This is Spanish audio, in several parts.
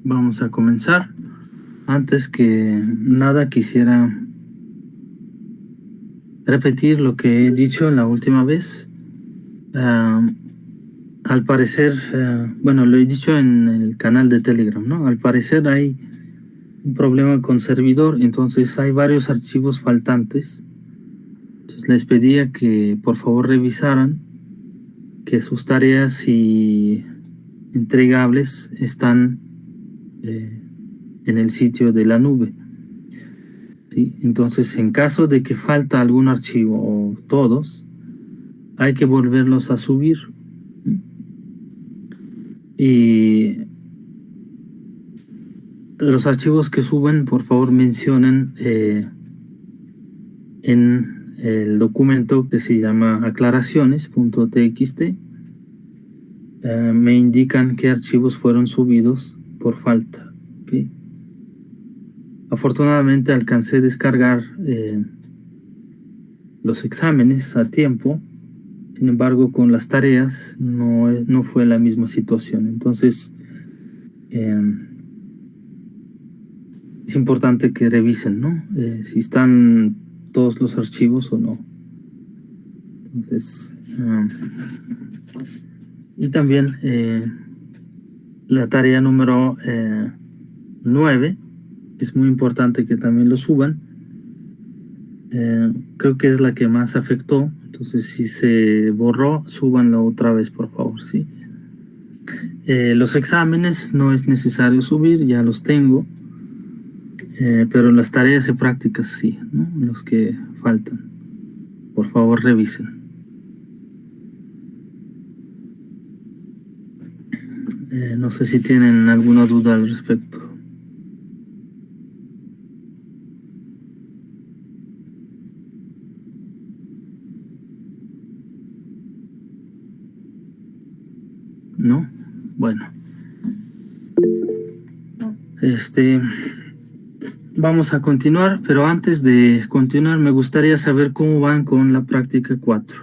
Vamos a comenzar. Antes que nada quisiera repetir lo que he dicho la última vez. Al parecer, bueno, lo he dicho en el canal de Telegram, ¿no? Al parecer hay un problema con servidor, entonces hay varios archivos faltantes. Entonces les pedía que por favor revisaran que sus tareas y entregables están en el sitio de la nube. ¿Sí? Entonces, en caso de que falta algún archivo o todos, hay que volverlos a subir. Y los archivos que suben, por favor, mencionen en el documento que se llama aclaraciones.txt. Me indican qué archivos fueron subidos por falta. ¿Okay? Afortunadamente alcancé a descargar los exámenes a tiempo. Sin embargo, con las tareas no fue la misma situación. Entonces, es importante que revisen, ¿no? Si están todos los archivos o no. Entonces, y también la tarea número 9, es muy importante que también lo suban. Creo que es la que más afectó. Entonces, si se borró, súbanlo otra vez, por favor, ¿sí? Los exámenes no es necesario subir, ya los tengo. Pero las tareas y prácticas sí, ¿no? Los que faltan. Por favor, revisen. No sé si tienen alguna duda al respecto. ¿No? Bueno. Vamos a continuar, pero antes de continuar me gustaría saber cómo van con la práctica 4.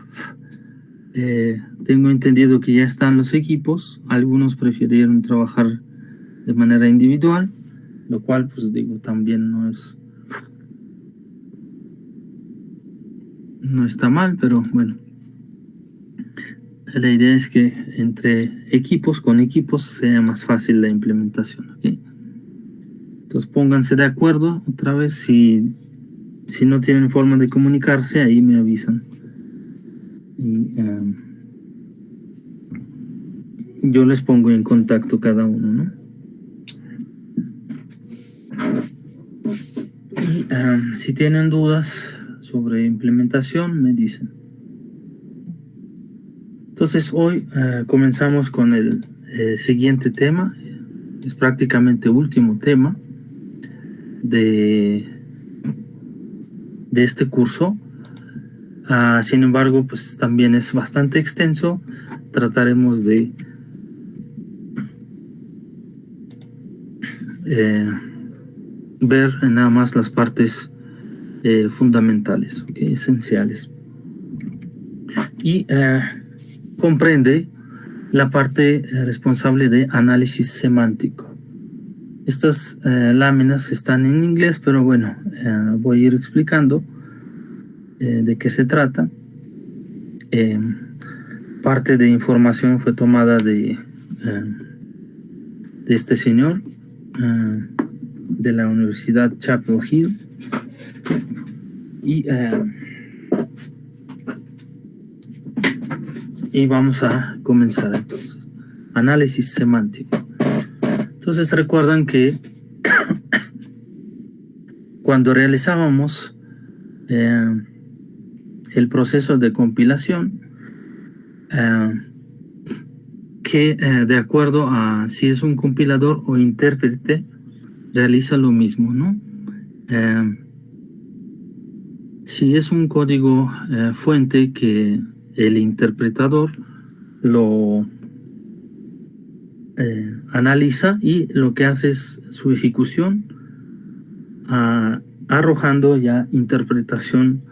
Tengo entendido que ya están los equipos, algunos prefirieron trabajar de manera individual, lo cual pues digo también no está mal, pero bueno, la idea es que entre con equipos sea más fácil la implementación, ¿okay? Entonces pónganse de acuerdo otra vez, si no tienen forma de comunicarse, ahí me avisan. Y yo les pongo en contacto cada uno, ¿no? Y si tienen dudas sobre implementación, me dicen. Entonces hoy comenzamos con el siguiente tema, es prácticamente último tema de este curso. Sin embargo, pues también es bastante extenso. Trataremos de ver nada más las partes fundamentales, ¿okay? Esenciales. Y comprende la parte responsable de análisis semántico. Estas láminas están en inglés, pero bueno, voy a ir explicando de qué se trata. Parte de información fue tomada de este señor de la Universidad Chapel Hill. Y vamos a comenzar entonces. Análisis semántico. Entonces recuerdan que cuando realizábamos el proceso de compilación, que de acuerdo a si es un compilador o intérprete, realiza lo mismo, ¿no? Si es un código fuente que el interpretador lo analiza y lo que hace es su ejecución, arrojando ya interpretación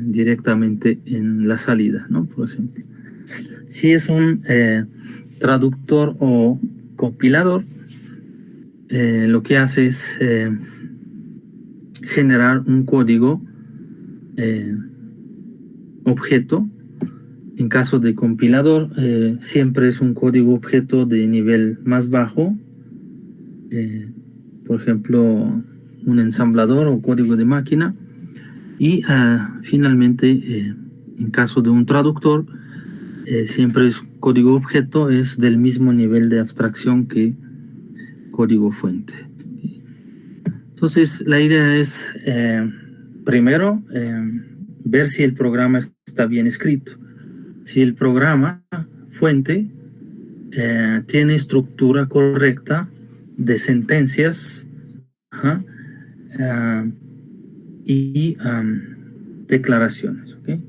directamente en la salida, ¿no? Por ejemplo, si es un traductor o compilador lo que hace es generar un código objeto. En caso de compilador, siempre es un código objeto de nivel más bajo. Por ejemplo, un ensamblador o código de máquina. Y finalmente, en caso de un traductor, siempre es código objeto, es del mismo nivel de abstracción que código fuente. Entonces, la idea es, primero, ver si el programa está bien escrito. Si el programa fuente tiene estructura correcta de sentencias y declaraciones. ¿Okay?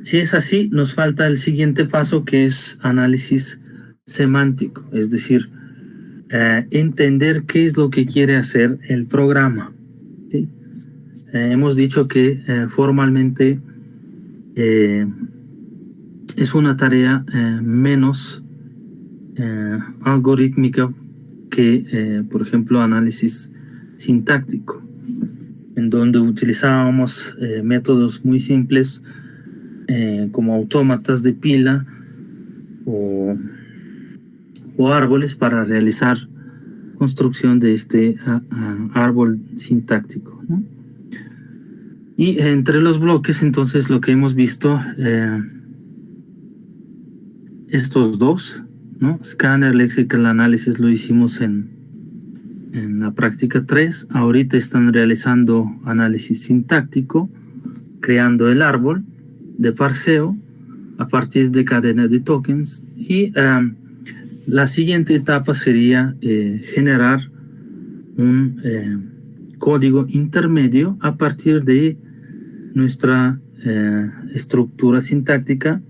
Si es así, nos falta el siguiente paso, que es análisis semántico, es decir, entender qué es lo que quiere hacer el programa. ¿Okay? Hemos dicho que formalmente es una tarea menos algorítmica que, por ejemplo, análisis sintáctico, en donde utilizábamos métodos muy simples como autómatas de pila o árboles para realizar construcción de este árbol sintáctico, ¿no? Y entre los bloques, entonces, lo que hemos visto, estos dos, ¿no? Scanner, Lexical Analysis, lo hicimos en la práctica 3. Ahorita están realizando análisis sintáctico, creando el árbol de parseo a partir de cadena de tokens. Y la siguiente etapa sería generar un código intermedio a partir de nuestra estructura sintáctica,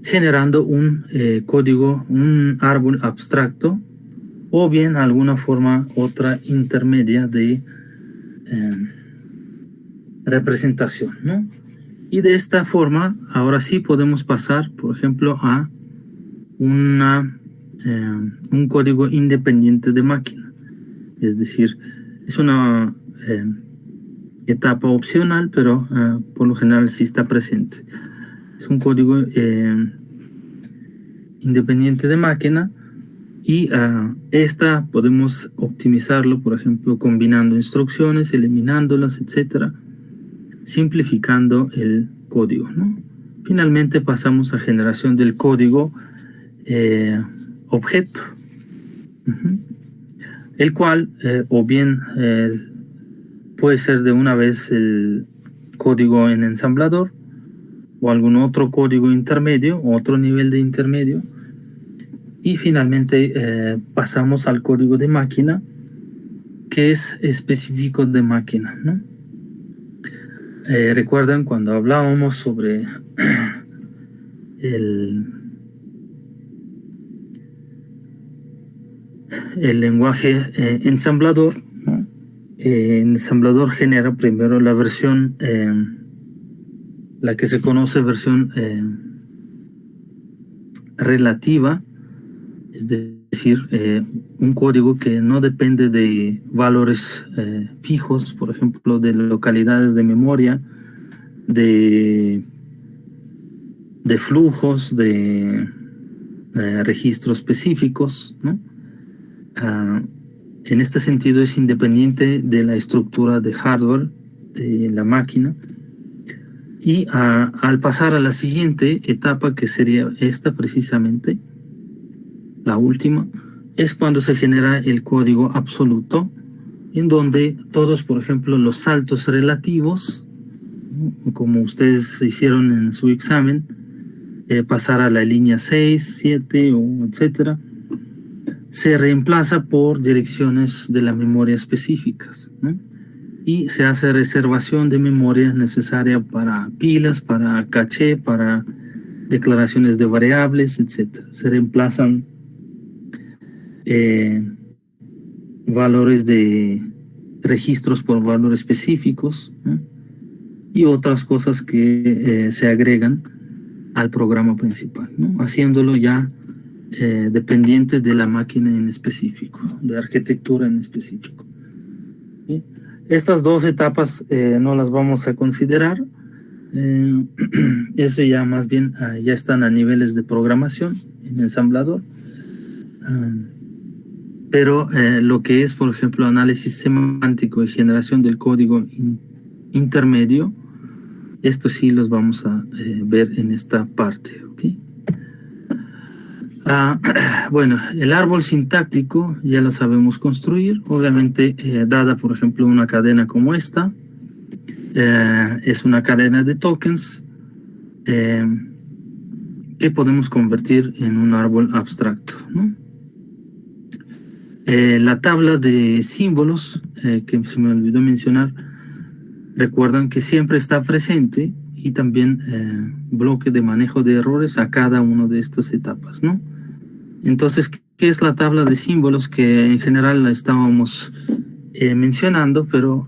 generando un código, un árbol abstracto, o bien alguna forma otra intermedia de representación, ¿no? Y de esta forma, ahora sí podemos pasar, por ejemplo, a un código independiente de máquina. Es decir, es una etapa opcional, pero por lo general sí está presente. Es un código independiente de máquina, y esta podemos optimizarlo, por ejemplo, combinando instrucciones, eliminándolas, etcétera, simplificando el código, ¿no? Finalmente pasamos a generación del código objeto, el cual o bien puede ser de una vez el código en ensamblador o algún otro código intermedio, otro nivel de intermedio, y finalmente pasamos al código de máquina, que es específico de máquina, ¿no? ¿Recuerdan cuando hablábamos sobre el lenguaje ensamblador, ¿no? Ensamblador genera primero la versión, la que se conoce versión relativa, es decir, un código que no depende de valores fijos, por ejemplo, de localidades de memoria, de flujos, de registros específicos, ¿no? En este sentido es independiente de la estructura de hardware de la máquina. Y al pasar a la siguiente etapa, que sería esta precisamente, la última, es cuando se genera el código absoluto, en donde todos, por ejemplo, los saltos relativos, como ustedes hicieron en su examen, pasar a la línea 6, 7, o etcétera, se reemplaza por direcciones de la memoria específicas, ¿no? Y se hace reservación de memoria necesaria para pilas, para caché, para declaraciones de variables, etcétera. Se reemplazan valores de registros por valores específicos, ¿no? y otras cosas que se agregan al programa principal, ¿no? Haciéndolo ya dependiente de la máquina en específico, de arquitectura en específico. ¿Sí? Estas dos etapas no las vamos a considerar. Eso ya más bien ya están a niveles de programación en ensamblador. Pero lo que es, por ejemplo, análisis semántico y generación del código intermedio, esto sí los vamos a ver en esta parte. ¿Okay? Bueno, el árbol sintáctico ya lo sabemos construir, obviamente dada, por ejemplo, una cadena como esta, es una cadena de tokens que podemos convertir en un árbol abstracto, ¿no? La tabla de símbolos que se me olvidó mencionar, recuerdan que siempre está presente, y también bloque de manejo de errores a cada una de estas etapas, ¿no? Entonces, ¿qué es la tabla de símbolos? Que en general la estábamos mencionando, pero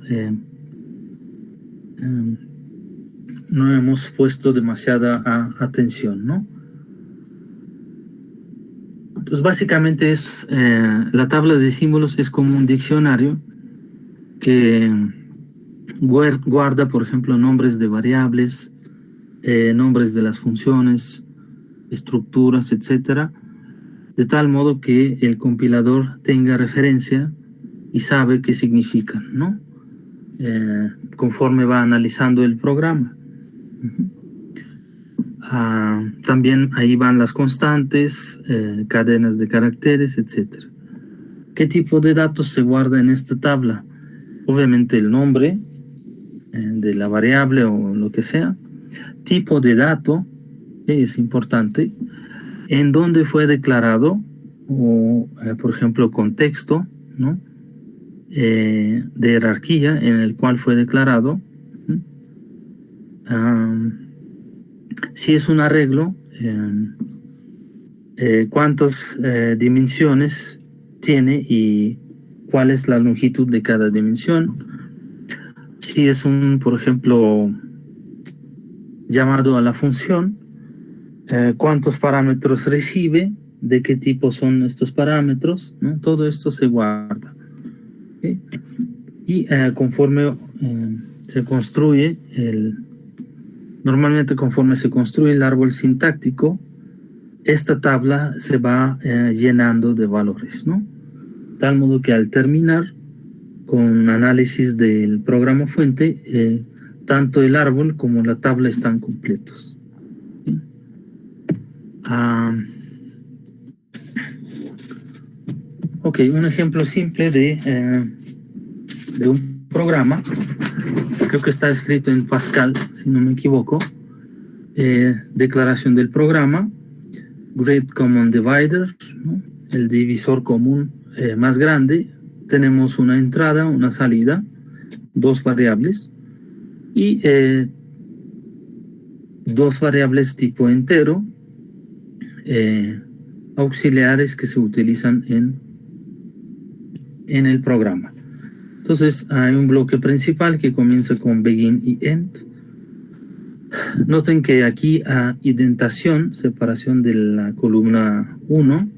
no hemos puesto demasiada atención, ¿no? Pues básicamente es la tabla de símbolos es como un diccionario que guarda, por ejemplo, nombres de variables, nombres de las funciones, estructuras, etcétera, de tal modo que el compilador tenga referencia y sabe qué significan, ¿no? Conforme va analizando el programa. También ahí van las constantes, cadenas de caracteres, etcétera. ¿Qué tipo de datos se guarda en esta tabla? Obviamente el nombre de la variable o lo que sea, tipo de dato, es importante, en dónde fue declarado, o por ejemplo contexto, ¿no? De jerarquía en el cual fue declarado. Si es un arreglo, cuántas dimensiones tiene y cuál es la longitud de cada dimensión. Si es un, por ejemplo, llamado a la función, cuántos parámetros recibe, de qué tipo son estos parámetros, ¿no? Todo esto se guarda. ¿Okay? Y conforme se construye normalmente conforme se construye el árbol sintáctico, esta tabla se va llenando de valores, ¿no? Tal modo que al terminar con análisis del programa fuente, tanto el árbol como la tabla están completos. ¿Sí? Ok, un ejemplo simple de un programa, creo que está escrito en Pascal, si no me equivoco. Declaración del programa, Great Common Divider, ¿no? El divisor común más grande. Tenemos una entrada, una salida, dos variables y dos variables tipo entero auxiliares que se utilizan en el programa. Entonces hay un bloque principal que comienza con begin y end. Noten que aquí indentación, separación de la columna 1,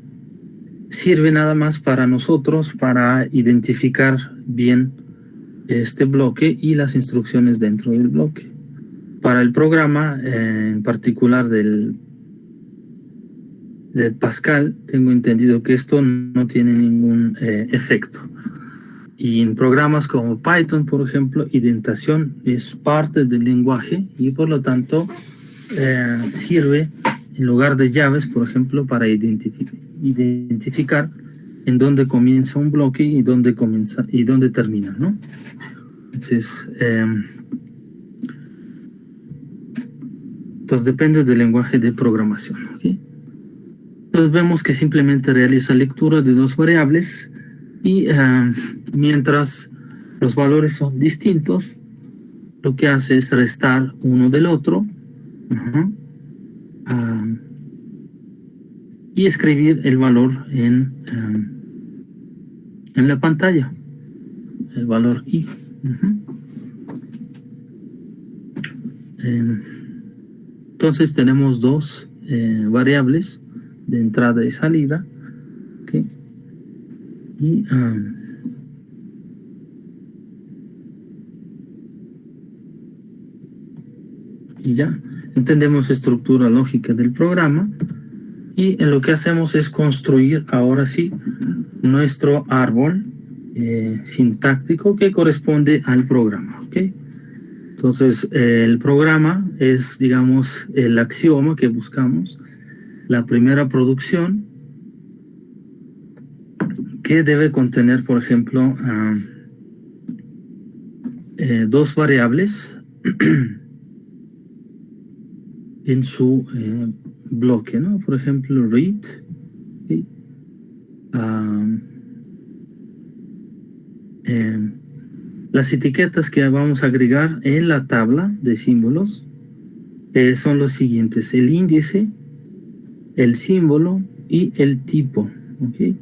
sirve nada más para nosotros para identificar bien este bloque y las instrucciones dentro del bloque. Para el programa, en particular de Pascal, tengo entendido que esto no tiene ningún efecto. Y en programas como Python, por ejemplo, indentación es parte del lenguaje y por lo tanto sirve en lugar de llaves, por ejemplo, para identificar en dónde comienza un bloque y dónde comienza y dónde termina, ¿no? Entonces depende del lenguaje de programación. ¿Okay? Entonces vemos que simplemente realiza lectura de dos variables y mientras los valores son distintos, lo que hace es restar uno del otro y escribir el valor en la pantalla, el valor i. Entonces tenemos dos variables de entrada y salida. ¿Okay? Y ya entendemos la estructura lógica del programa. Y lo que hacemos es construir ahora sí nuestro árbol sintáctico que corresponde al programa. ¿Okay? Entonces, el programa es, digamos, el axioma que buscamos, la primera producción, que debe contener, por ejemplo, dos variables en su bloque, ¿no? Por ejemplo, read. ¿Sí? Las etiquetas que vamos a agregar en la tabla de símbolos son los siguientes: el índice, el símbolo y el tipo. ¿Okay?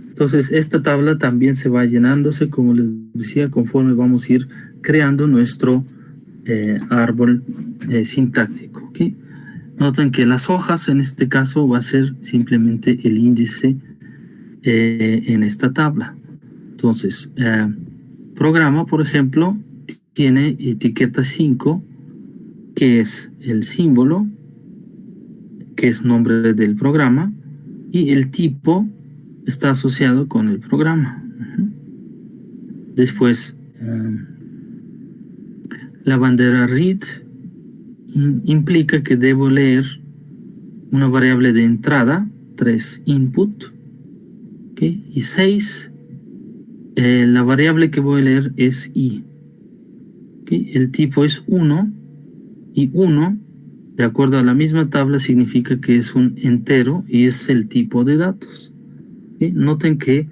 Entonces, esta tabla también se va llenándose, como les decía, conforme vamos a ir creando nuestro árbol sintáctico. ¿Okay? Noten que las hojas en este caso va a ser simplemente el índice en esta tabla. Entonces, programa, por ejemplo, tiene etiqueta 5, que es el símbolo, que es nombre del programa, y el tipo está asociado con el programa. Después, la bandera read implica que debo leer una variable de entrada, 3 input, ¿okay? Y 6, la variable que voy a leer es i. ¿Okay? El tipo es 1, y 1, de acuerdo a la misma tabla, significa que es un entero y es el tipo de datos. ¿Okay? Noten que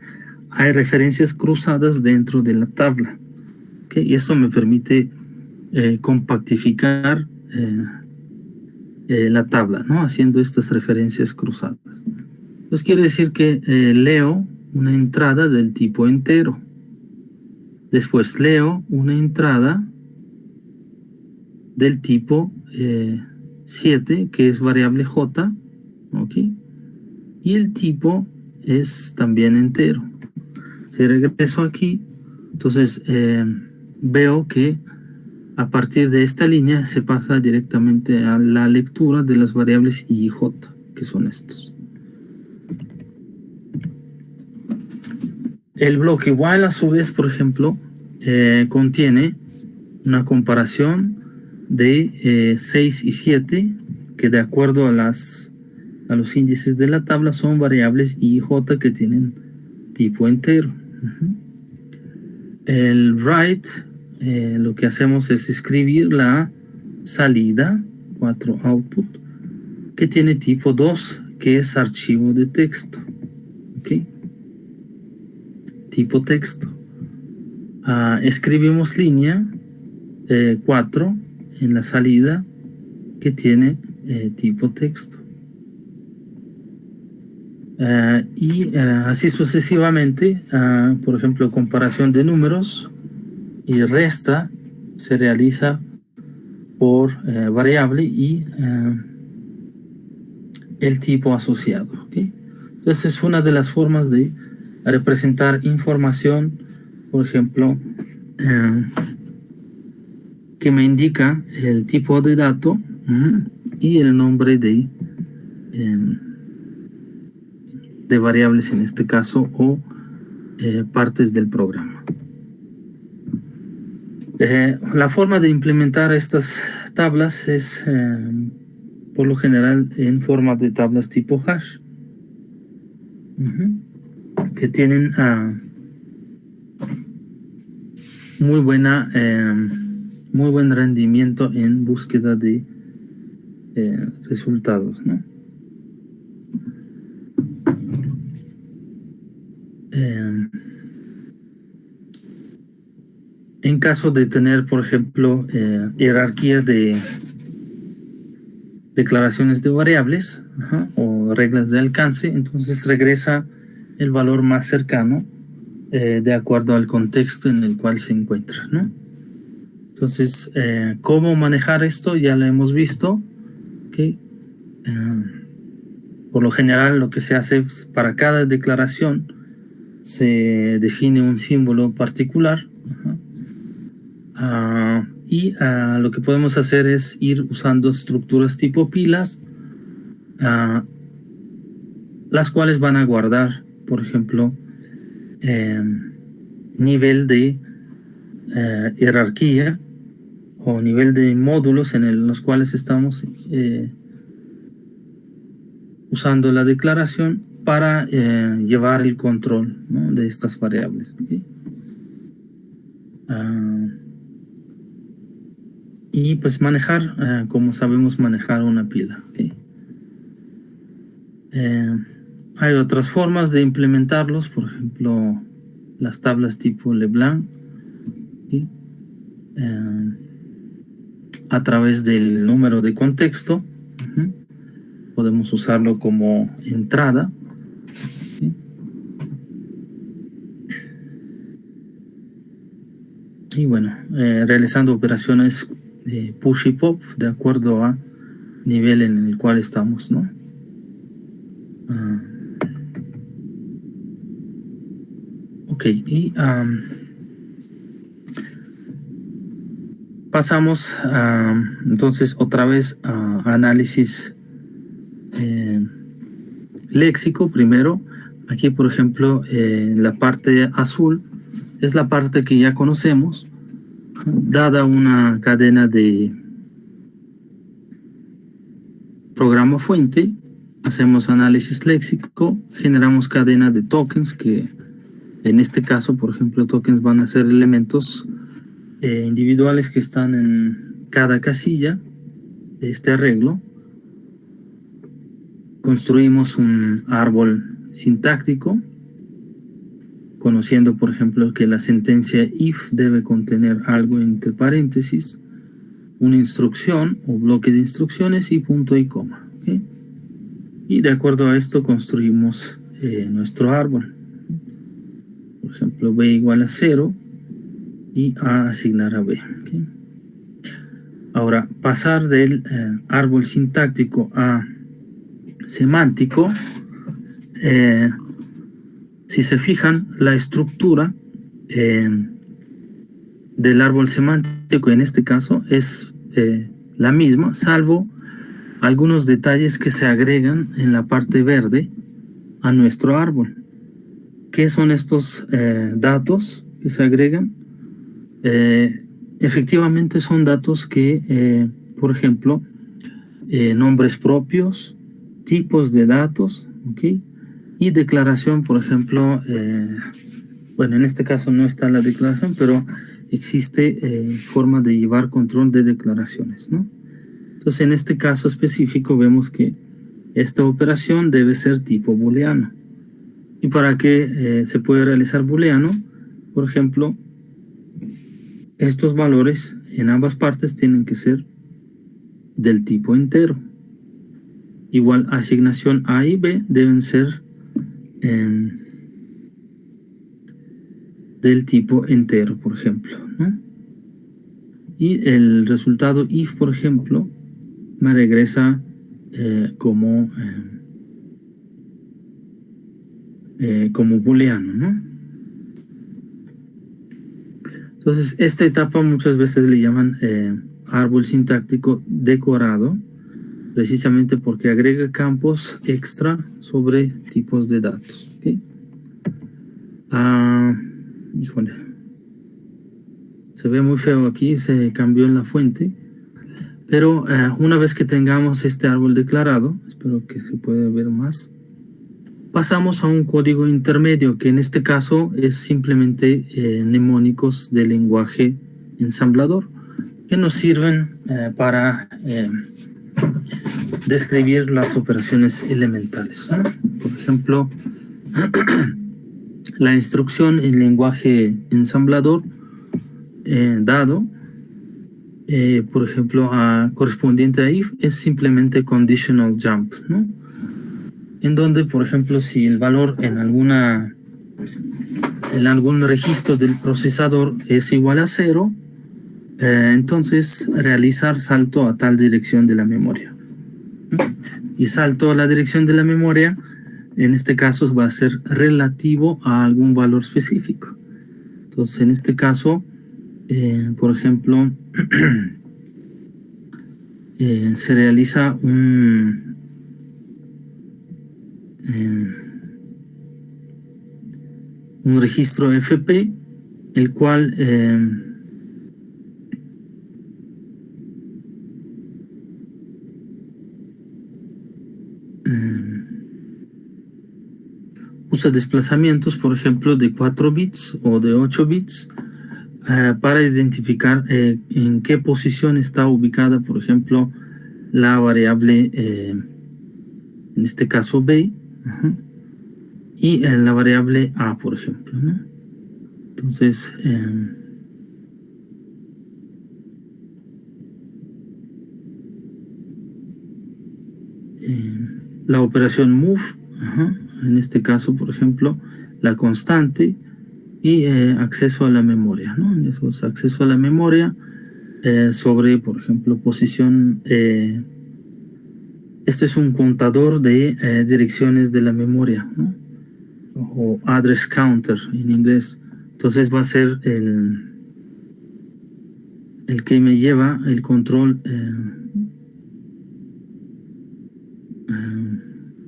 hay referencias cruzadas dentro de la tabla. ¿Okay? Y eso me permite compactificar la tabla, ¿no? Haciendo estas referencias cruzadas. Entonces quiere decir que leo una entrada del tipo entero. Después leo una entrada del tipo 7, que es variable j, ¿ok? Y el tipo es también entero. Si regreso aquí, entonces veo que a partir de esta línea se pasa directamente a la lectura de las variables i y j, que son estos. El bloque while, a su vez, por ejemplo, contiene una comparación de 6 y 7, que de acuerdo a los índices de la tabla son variables i y j que tienen tipo entero. El write, lo que hacemos es escribir la salida, 4 output, que tiene tipo 2, que es archivo de texto. ¿Okay? Tipo texto. Escribimos línea 4 en la salida, que tiene tipo texto. Y así sucesivamente. Por ejemplo, comparación de números y resta se realiza por variable y el tipo asociado. ¿Okay? Entonces es una de las formas de representar información, por ejemplo, que me indica el tipo de dato y el nombre de variables en este caso, o partes del programa. La forma de implementar estas tablas es por lo general en forma de tablas tipo hash, que tienen muy buen rendimiento en búsqueda de resultados, ¿no? En caso de tener, por ejemplo, jerarquía de declaraciones de variables o reglas de alcance, entonces regresa el valor más cercano de acuerdo al contexto en el cual se encuentra, ¿no? Entonces, ¿cómo manejar esto? Ya lo hemos visto. ¿Okay? Por lo general, lo que se hace es para cada declaración se define un símbolo particular. Y lo que podemos hacer es ir usando estructuras tipo pilas, las cuales van a guardar, por ejemplo, nivel de jerarquía o nivel de módulos en los cuales estamos usando la declaración para llevar el control, ¿no?, de estas variables. ¿Okay? Y pues manejar, como sabemos manejar una pila. ¿Okay? Hay otras formas de implementarlos, por ejemplo, las tablas tipo Leblanc, ¿okay?, a través del número de contexto. Podemos usarlo como entrada. ¿Okay? Y bueno, realizando operaciones push y pop de acuerdo a nivel en el cual estamos, ¿no? Ok, y pasamos entonces otra vez a análisis léxico primero. Aquí, por ejemplo, la parte azul es la parte que ya conocemos. Dada una cadena de programa fuente, hacemos análisis léxico, generamos cadena de tokens, que en este caso, por ejemplo, tokens van a ser elementos individuales que están en cada casilla de este arreglo. Construimos un árbol sintáctico, conociendo, por ejemplo, que la sentencia if debe contener algo entre paréntesis, una instrucción o bloque de instrucciones y punto y coma. ¿Okay? Y de acuerdo a esto construimos nuestro árbol. Por ejemplo, b igual a 0 y a asignar a b. ¿Okay? Ahora, pasar del árbol sintáctico a semántico, si se fijan, la estructura del árbol semántico en este caso es la misma, salvo algunos detalles que se agregan en la parte verde a nuestro árbol. ¿Qué son estos datos que se agregan? Efectivamente son datos que, por ejemplo, nombres propios, tipos de datos, ¿okay?, y declaración, por ejemplo, bueno, en este caso no está la declaración, pero existe forma de llevar control de declaraciones, ¿no? Entonces, en este caso específico vemos que esta operación debe ser tipo booleano. Y para que se pueda realizar booleano, por ejemplo, estos valores en ambas partes tienen que ser del tipo entero. Igual asignación A y B deben ser del tipo entero, por ejemplo, ¿no? Y el resultado if, por ejemplo, me regresa como booleano, ¿no? Entonces, esta etapa muchas veces le llaman árbol sintáctico decorado, precisamente porque agrega campos extra sobre tipos de datos. ¿Okay? Híjole, se ve muy feo aquí, se cambió en la fuente, pero una vez que tengamos este árbol declarado, espero que se pueda ver más, pasamos a un código intermedio, que en este caso es simplemente mnemónicos del lenguaje ensamblador, que nos sirven para describir las operaciones elementales, ¿no? Por ejemplo, la instrucción en lenguaje ensamblador dado, por ejemplo, correspondiente a if, es simplemente conditional jump, ¿no? En donde, por ejemplo, si el valor en algún registro del procesador es igual a 0, entonces realizar salto a tal dirección de la memoria. Y salto a la dirección de la memoria, en este caso va a ser relativo a algún valor específico. Entonces, en este caso, por ejemplo, se realiza un registro FP, el cual usa desplazamientos, por ejemplo, de 4 bits o de 8 bits para identificar en qué posición está ubicada, por ejemplo, la variable, en este caso B, y la variable A, por ejemplo, ¿no? Entonces, la operación move, en este caso, por ejemplo, la constante y acceso a la memoria, ¿no? Eso es acceso a la memoria sobre, por ejemplo, posición. Este es un contador de direcciones de la memoria, ¿no? O address counter en inglés. Entonces va a ser el que me lleva el control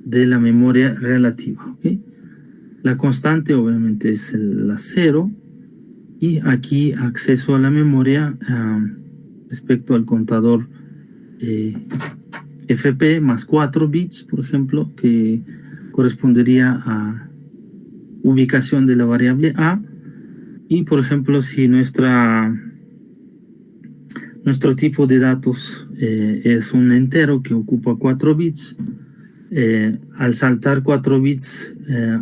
de la memoria relativa, ¿okay? La constante obviamente es la 0 y aquí acceso a la memoria respecto al contador FP más 4 bits, por ejemplo, que correspondería a ubicación de la variable A. Y por ejemplo, si nuestro tipo de datos es un entero que ocupa 4 bits, al saltar 4 bits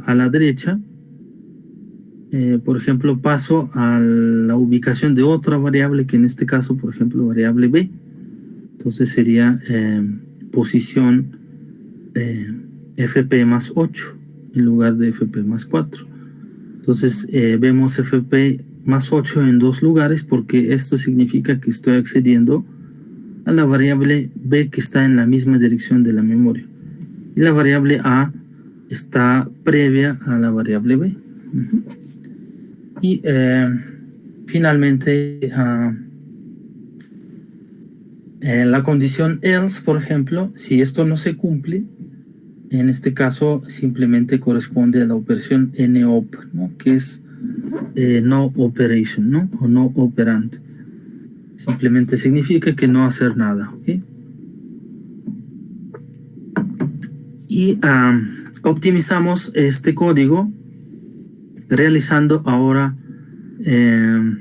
a la derecha, por ejemplo, paso a la ubicación de otra variable, que en este caso, por ejemplo, variable B. Entonces sería posición FP más 8 en lugar de FP más 4. Entonces vemos FP más 8 en dos lugares, porque esto significa que estoy accediendo a la variable B que está en la misma dirección de la memoria. Y la variable A está previa a la variable B. Y finalmente la condición else, por ejemplo, si esto no se cumple, en este caso simplemente corresponde a la operación NOP, ¿no? Que es no operation, ¿no? O no operante. Simplemente significa que no hacer nada, ¿okay? Y optimizamos este código realizando ahora, en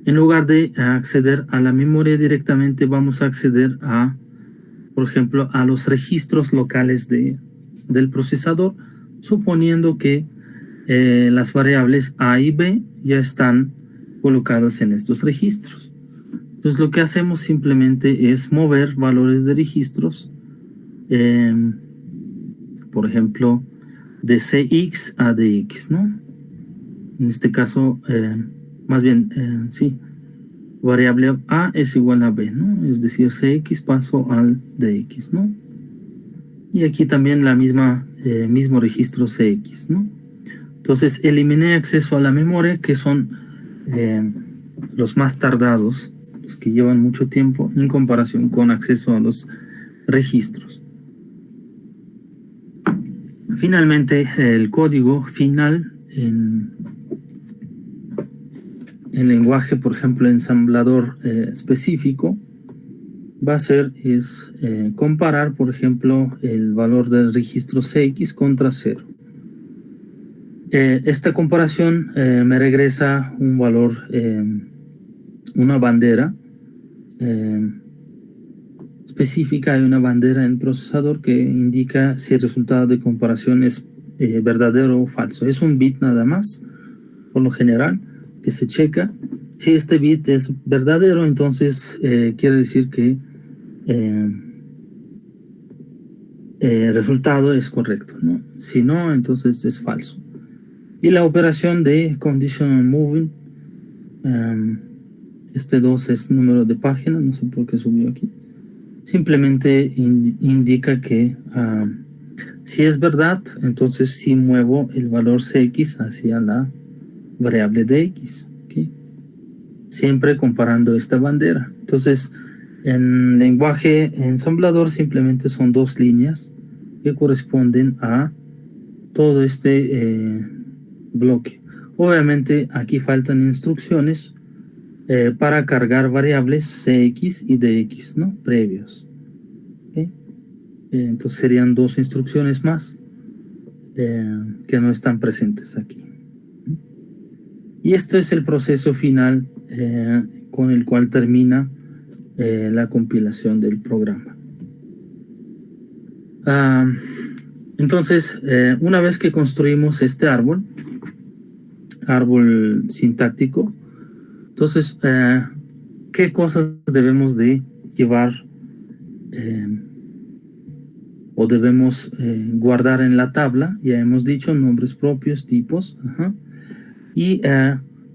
lugar de acceder a la memoria directamente, vamos a acceder a, por ejemplo, a los registros locales del procesador, suponiendo que las variables A y B ya están colocadas en estos registros. Entonces lo que hacemos simplemente es mover valores de registros, por ejemplo, de CX a DX, ¿no? En este caso, más bien, sí, variable A es igual a B, ¿no? Es decir, CX paso al DX, ¿no? Y aquí también la mismo registro CX, ¿no? Entonces eliminé acceso a la memoria, que son los más tardados, los que llevan mucho tiempo en comparación con acceso a los registros. Finalmente, el código final en lenguaje, por ejemplo, ensamblador específico, va a ser comparar, por ejemplo, el valor del registro CX contra 0. Esta comparación me regresa un valor, una bandera específica. Hay una bandera en el procesador que indica si el resultado de comparación es verdadero o falso. Es un bit nada más, por lo general, que se checa. Si este bit es verdadero, entonces quiere decir que el resultado es correcto, ¿no? Si no, entonces es falso. Y la operación de conditional moving Este 2 es número de página, no sé por qué subió aquí. Simplemente indica que si es verdad, entonces sí muevo el valor cx hacia la variable de x. ¿Okay? Siempre comparando esta bandera. Entonces, en lenguaje ensamblador simplemente son 2 líneas que corresponden a todo este bloque. Obviamente aquí faltan instrucciones para cargar variables cx y dx, ¿no? Previos. ¿Okay? Entonces serían 2 instrucciones más que no están presentes aquí. Y este es el proceso final con el cual termina la compilación del programa. Entonces, una vez que construimos este árbol sintáctico, entonces, ¿qué cosas debemos de llevar o debemos guardar en la tabla? Ya hemos dicho nombres propios, tipos, y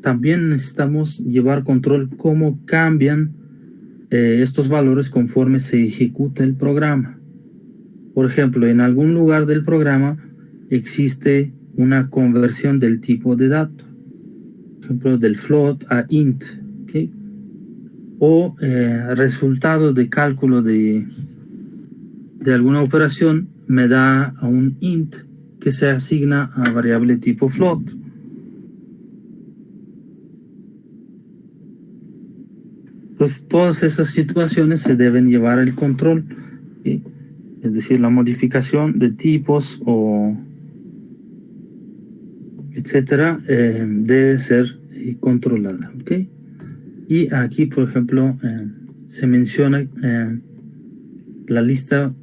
también necesitamos llevar control cómo cambian estos valores conforme se ejecuta el programa. Por ejemplo, en algún lugar del programa existe una conversión del tipo de dato, por ejemplo, del float a int, ¿okay? O resultado de cálculo de alguna operación me da a un int que se asigna a variable tipo float. Entonces, todas esas situaciones se deben llevar al control, ¿sí? Es decir, la modificación de tipos o etcétera debe ser controlada, ¿ok? Y aquí, por ejemplo, se menciona la lista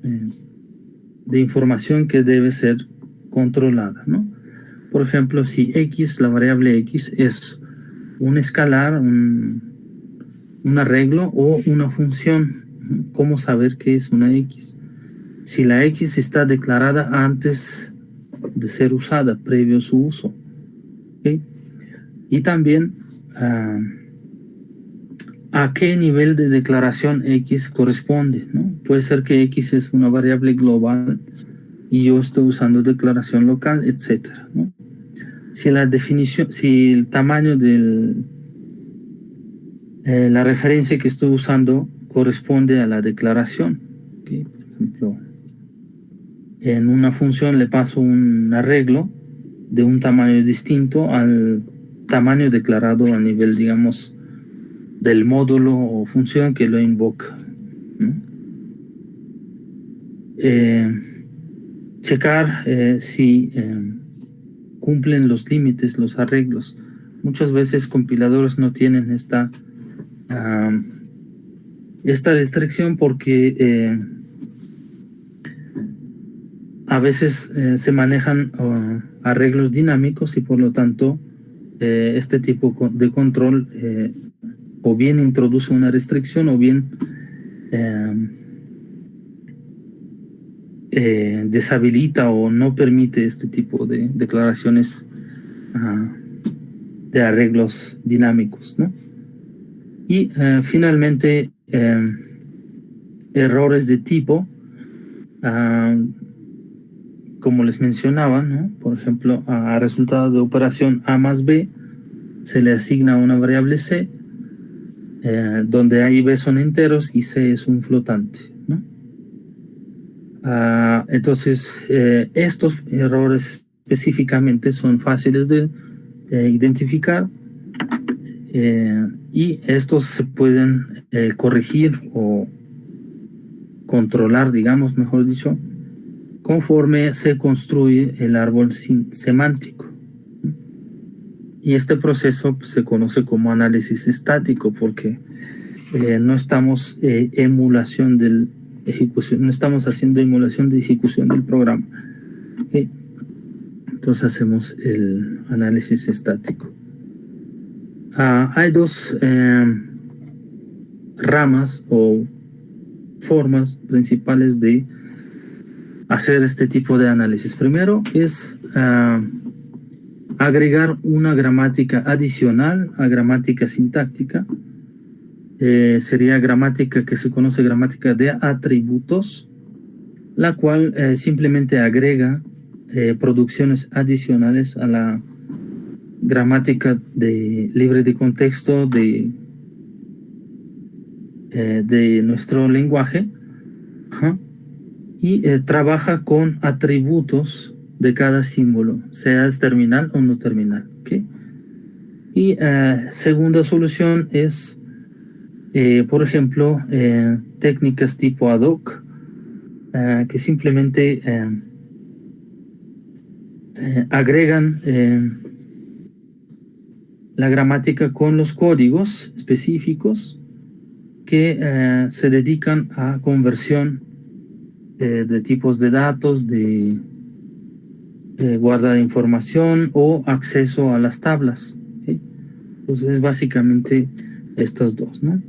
de información que debe ser controlada, ¿no? Por ejemplo, si x, la variable x, es un escalar, un arreglo o una función, ¿cómo saber qué es una x? Si la x está declarada antes de ser usada, previo a su uso. ¿Okay? Y también a qué nivel de declaración x corresponde, ¿no? Puede ser que x es una variable global y yo estoy usando declaración local, etcétera, ¿no? Si la definición, si el tamaño de la referencia que estoy usando corresponde a la declaración, ¿okay? Por ejemplo, en una función le paso un arreglo de un tamaño distinto al tamaño declarado a nivel, digamos, del módulo o función que lo invoca, ¿no? Checar si cumplen los límites, los arreglos. Muchas veces compiladores no tienen esta restricción porque a veces se manejan arreglos dinámicos y por lo tanto este tipo de control o bien introduce una restricción o bien deshabilita o no permite este tipo de declaraciones de arreglos dinámicos, ¿no? Y finalmente errores de tipo, como les mencionaba, ¿no? Por ejemplo, a resultado de operación A más B se le asigna una variable C, donde A y B son enteros y C es un flotante, ¿no? Entonces, estos errores específicamente son fáciles de identificar y estos se pueden corregir o controlar, digamos, mejor dicho, conforme se construye el árbol semántico. Y este proceso pues, se conoce como análisis estático porque no estamos emulación del ejecución, no estamos haciendo emulación de ejecución del programa. ¿Okay? Entonces hacemos el análisis estático. Hay dos ramas o formas principales de hacer este tipo de análisis. Primero es agregar una gramática adicional a gramática sintáctica. Sería gramática que se conoce gramática de atributos, la cual simplemente agrega producciones adicionales a la gramática libre de contexto de nuestro lenguaje. Ajá. Y trabaja con atributos de cada símbolo, sea terminal o no terminal. ¿Okay? Y segunda solución es, por ejemplo, técnicas tipo ad hoc, que simplemente agregan la gramática con los códigos específicos que se dedican a conversión de tipos de datos, de guardar información o acceso a las tablas. ¿Okay? Entonces es básicamente estas dos, ¿no?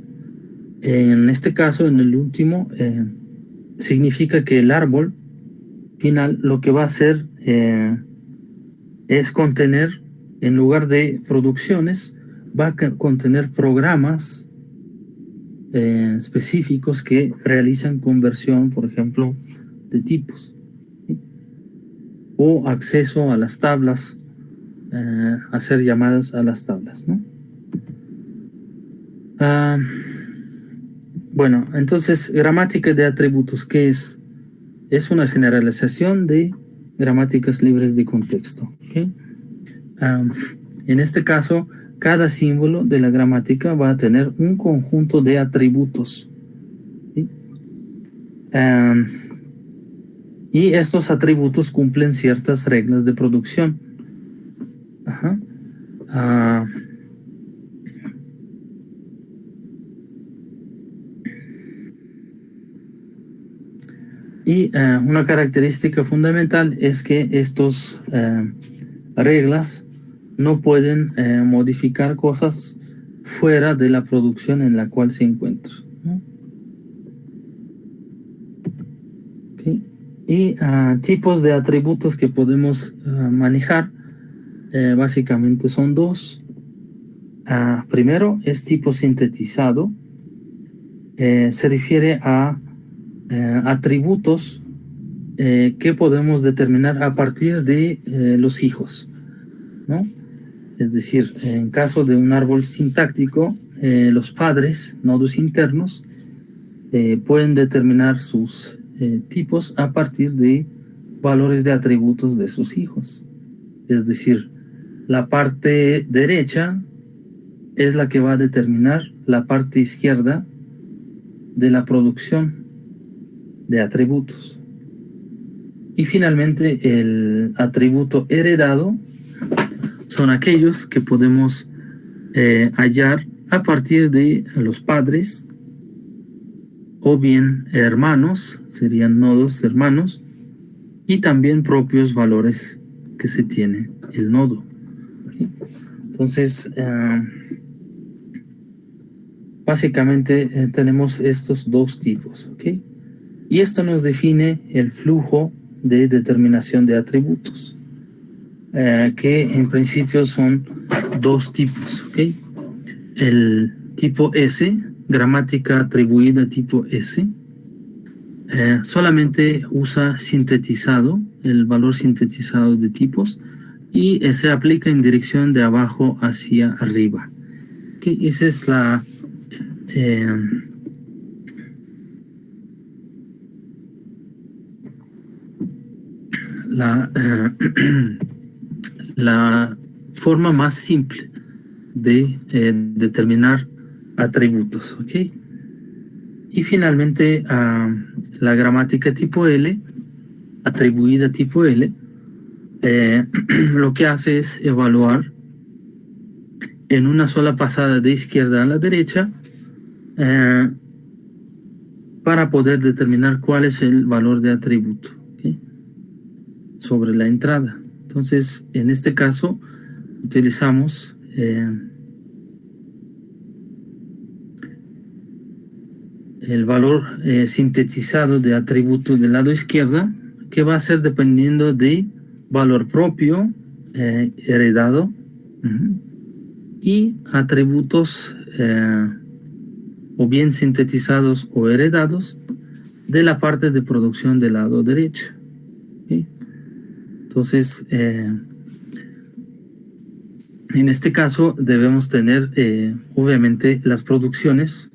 En este caso, en el último, significa que el árbol final lo que va a hacer es contener, en lugar de producciones, va a contener programas específicos que realizan conversión, por ejemplo, de tipos, ¿sí? O acceso a las tablas, hacer llamadas a las tablas, ¿no? Bueno, entonces, gramática de atributos, ¿qué es? Es una generalización de gramáticas libres de contexto. ¿Okay? En este caso, cada símbolo de la gramática va a tener un conjunto de atributos. ¿Sí? Y estos atributos cumplen ciertas reglas de producción. Ajá. Y una característica fundamental es que estas reglas no pueden modificar cosas fuera de la producción en la cual se encuentran, ¿no? Okay. Y tipos de atributos que podemos manejar básicamente son dos. Primero es tipo sintetizado. Se refiere a atributos que podemos determinar a partir de los hijos, ¿no? Es decir, en caso de un árbol sintáctico, los padres, nodos internos, pueden determinar sus tipos a partir de valores de atributos de sus hijos. Es decir, la parte derecha es la que va a determinar la parte izquierda de la producción de atributos. Y finalmente, el atributo heredado son aquellos que podemos hallar a partir de los padres o bien hermanos, serían nodos hermanos, y también propios valores que se tiene el nodo. ¿Okay? Entonces, básicamente tenemos estos dos tipos, ¿ok? Y esto nos define el flujo de determinación de atributos, que en principio son dos tipos, ¿ok? El tipo S, gramática atribuida tipo S, solamente usa sintetizado, el valor sintetizado de tipos, y se aplica en dirección de abajo hacia arriba. ¿Okay? Esa es la forma más simple de determinar atributos, ¿ok? Y finalmente, la gramática tipo L, atribuida tipo L, lo que hace es evaluar en una sola pasada de izquierda a la derecha para poder determinar cuál es el valor de atributo, ¿okay? Sobre la entrada. Entonces, en este caso, utilizamos el valor sintetizado de atributo del lado izquierda, que va a ser dependiendo de valor propio, heredado, y atributos o bien sintetizados o heredados de la parte de producción del lado derecho. ¿Sí? Entonces, en este caso debemos tener obviamente las producciones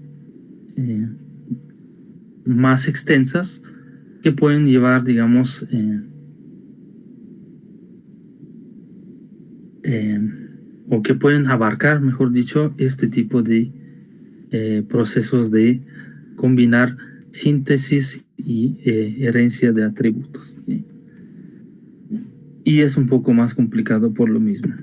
más extensas que pueden llevar, digamos, o que pueden abarcar, mejor dicho, este tipo de procesos de combinar síntesis y herencia de atributos. ¿Sí? Y es un poco más complicado por lo mismo.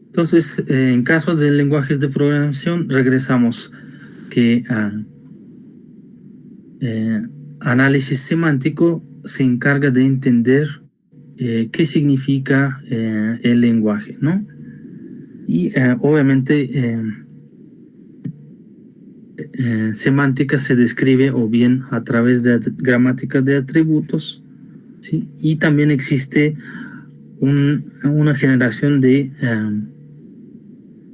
Entonces, en caso de lenguajes de programación, regresamos que análisis semántico se encarga de entender qué significa el lenguaje, ¿no? Y obviamente semántica se describe o bien a través de gramática de atributos, ¿sí? Y también existe una generación de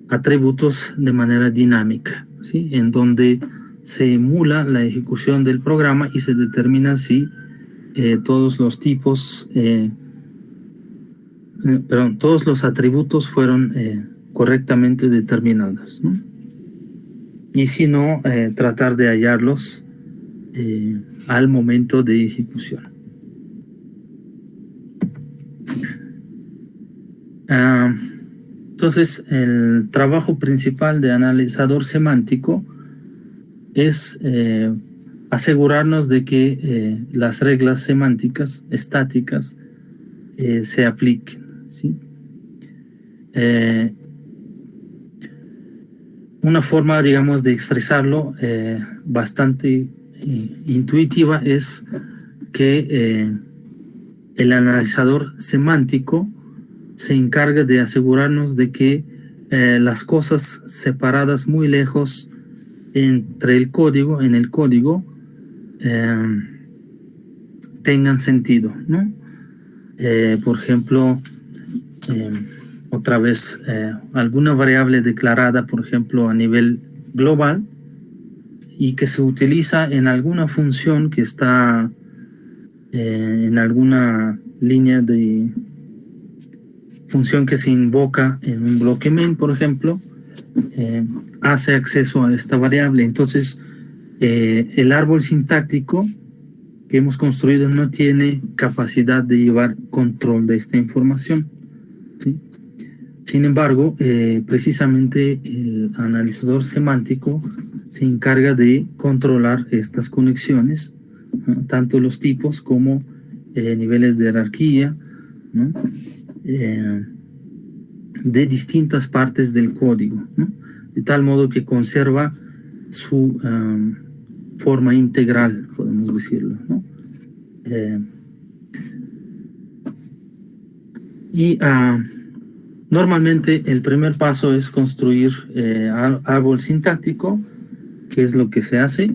atributos de manera dinámica, ¿sí? En donde se emula la ejecución del programa y se determina si todos los tipos, todos los atributos fueron correctamente determinados, ¿no? Y si no, tratar de hallarlos al momento de ejecución. Entonces, el trabajo principal de analizador semántico es asegurarnos de que las reglas semánticas estáticas se apliquen, ¿sí? Una forma, digamos, de expresarlo bastante intuitiva es que el analizador semántico se encarga de asegurarnos de que las cosas separadas muy lejos entre el código, en el código, tengan sentido, ¿no? Por ejemplo, otra vez, alguna variable declarada, por ejemplo, a nivel global y que se utiliza en alguna función que está en alguna línea de función que se invoca en un bloque main, por ejemplo, hace acceso a esta variable. Entonces, el árbol sintáctico que hemos construido no tiene capacidad de llevar control de esta información, ¿sí? Sin embargo, precisamente el analizador semántico se encarga de controlar estas conexiones, ¿no? Tanto los tipos como niveles de jerarquía, ¿no? De distintas partes del código, ¿no? De tal modo que conserva su forma integral, podemos decirlo, ¿no? Normalmente el primer paso es construir árbol sintáctico, que es lo que se hace,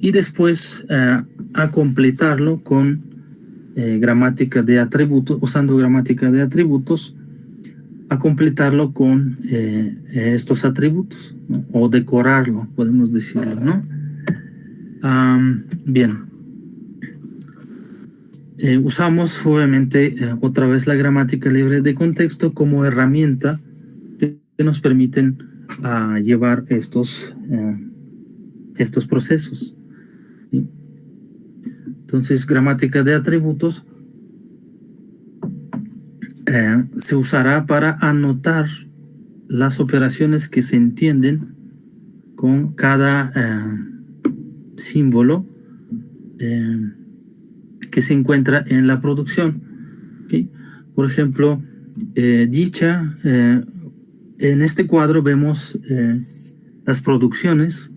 y después a completarlo con gramática de atributos, usando gramática de atributos, a completarlo con estos atributos, ¿no? O decorarlo, podemos decirlo, ¿no? Bien. Usamos obviamente otra vez la gramática libre de contexto como herramienta que nos permiten llevar estos procesos, ¿sí? Entonces, gramática de atributos se usará para anotar las operaciones que se entienden con cada símbolo que se encuentra en la producción, ¿okay? Por ejemplo, en este cuadro vemos las producciones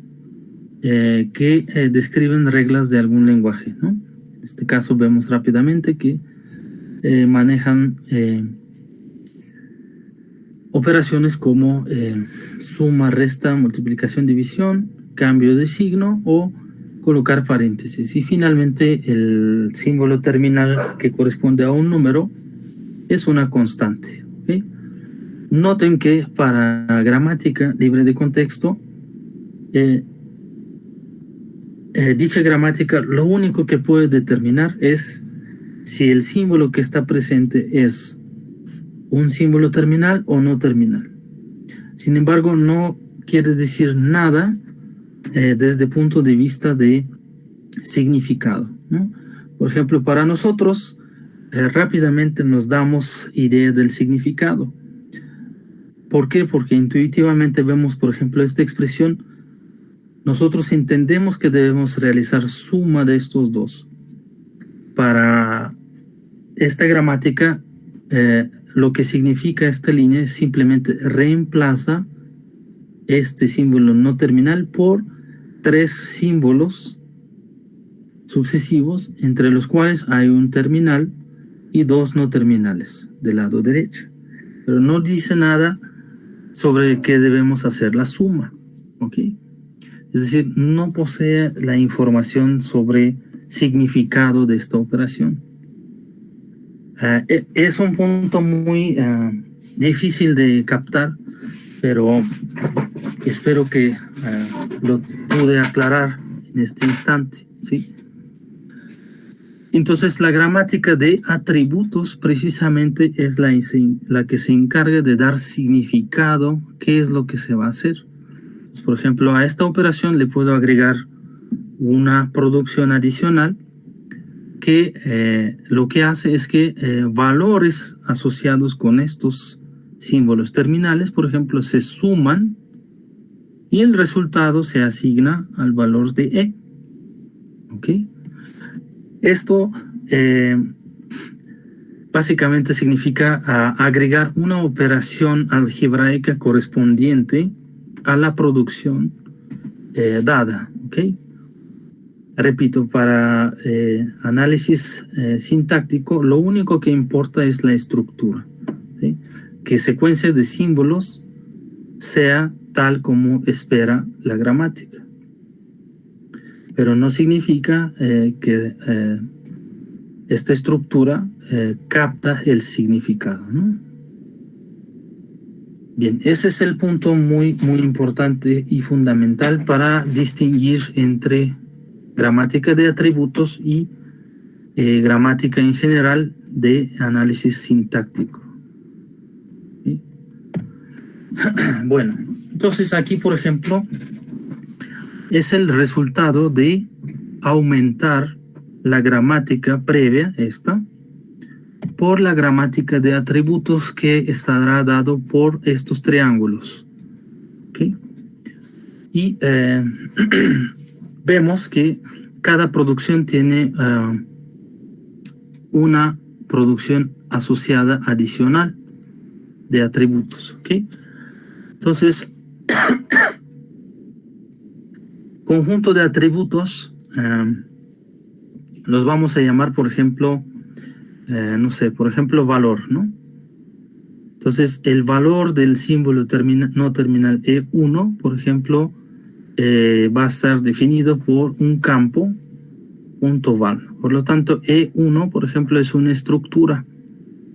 que describen reglas de algún lenguaje, ¿no? En este caso vemos rápidamente que manejan operaciones como suma, resta, multiplicación, división, cambio de signo o colocar paréntesis. Y finalmente el símbolo terminal que corresponde a un número es una constante. ¿Okay? Noten que para gramática libre de contexto, dicha gramática lo único que puede determinar es si el símbolo que está presente es un símbolo terminal o no terminal. Sin embargo, no quiere decir nada desde el punto de vista de significado, ¿no? Por ejemplo, para nosotros rápidamente nos damos idea del significado. ¿Por qué? Porque intuitivamente vemos, por ejemplo, esta expresión. Nosotros entendemos que debemos realizar suma de estos dos. Para esta gramática, lo que significa esta línea es simplemente reemplaza este símbolo no terminal por 3 símbolos sucesivos, entre los cuales hay un terminal y 2 no terminales del lado derecho. Pero no dice nada sobre qué debemos hacer la suma. ¿Ok? Es decir, no posee la información sobre significado de esta operación. Es un punto muy difícil de captar, pero espero que lo pude aclarar en este instante, ¿sí? Entonces, la gramática de atributos precisamente es la que se encarga de dar significado, qué es lo que se va a hacer. Por ejemplo, a esta operación le puedo agregar una producción adicional que lo que hace es que valores asociados con estos símbolos terminales, por ejemplo, se suman y el resultado se asigna al valor de E. ¿Ok? Esto básicamente significa agregar una operación algebraica correspondiente a la producción dada. ¿Ok? Repito, para análisis sintáctico, lo único que importa es la estructura, ¿sí? Que secuencia de símbolos sea tal como espera la gramática. Pero no significa que esta estructura capta el significado, ¿no? Bien, ese es el punto muy importante y fundamental para distinguir entre gramática de atributos y gramática en general de análisis sintáctico. ¿Sí? Bueno, entonces aquí, por ejemplo, es el resultado de aumentar la gramática previa, esta, por la gramática de atributos que estará dado por estos triángulos. ¿Okay? Y vemos que cada producción tiene una producción asociada adicional de atributos. ¿Okay? Entonces, conjunto de atributos los vamos a llamar, por ejemplo, no sé, por ejemplo, valor, ¿no? Entonces, el valor del símbolo no terminal E1, por ejemplo, va a estar definido por un campo, punto val. Por lo tanto, E1, por ejemplo, es una estructura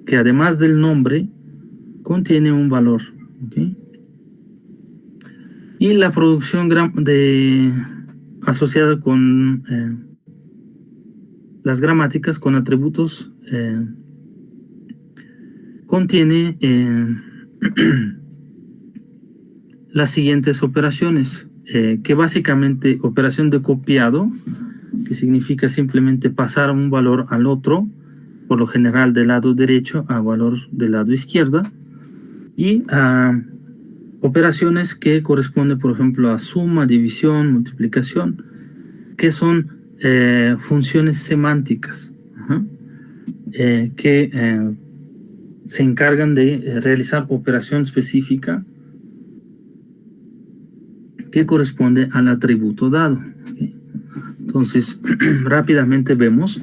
que además del nombre contiene un valor. ¿Okay? Y la producción asociada con las gramáticas, con atributos, contiene las siguientes operaciones, que básicamente operación de copiado, que significa simplemente pasar un valor al otro, por lo general del lado derecho a valor del lado izquierdo, y operaciones que corresponden, por ejemplo, a suma, división, multiplicación, que son funciones semánticas, que se encargan de realizar operación específica que corresponde al atributo dado. ¿Okay? Entonces, rápidamente vemos,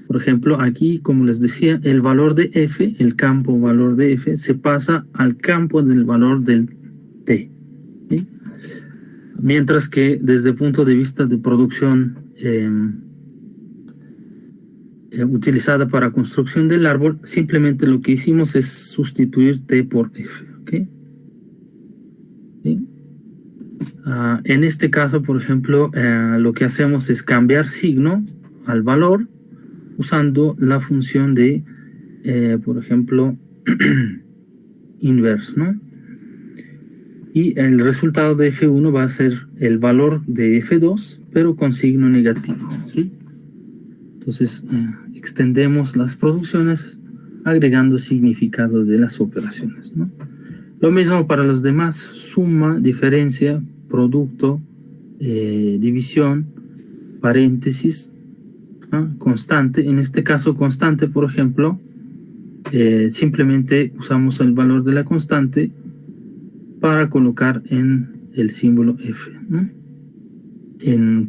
por ejemplo, aquí, como les decía, el valor de f, el campo valor de f, se pasa al campo del valor del t. ¿Okay? Mientras que desde el punto de vista de producción utilizada para construcción del árbol, simplemente lo que hicimos es sustituir T por F. ¿Okay? ¿Sí? En este caso, por ejemplo, lo que hacemos es cambiar signo al valor usando la función de, por ejemplo, inverse, ¿no? Y el resultado de F1 va a ser el valor de F2, pero con signo negativo. ¿Sí? Entonces, extendemos las producciones agregando significado de las operaciones, ¿no? Lo mismo para los demás: suma, diferencia, producto, división, paréntesis, ¿no? Constante. En este caso, constante, por ejemplo, simplemente usamos el valor de la constante para colocar en el símbolo F, ¿no?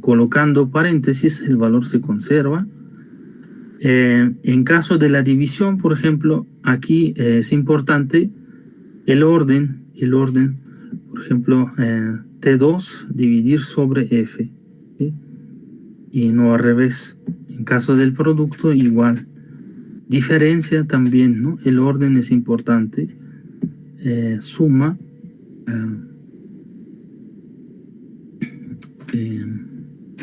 Colocando paréntesis, el valor se conserva. En caso de la división, por ejemplo, aquí es importante el orden, por ejemplo, T2 dividir sobre F, ¿sí? Y no al revés. En caso del producto, igual. Diferencia también, ¿no? El orden es importante. Suma.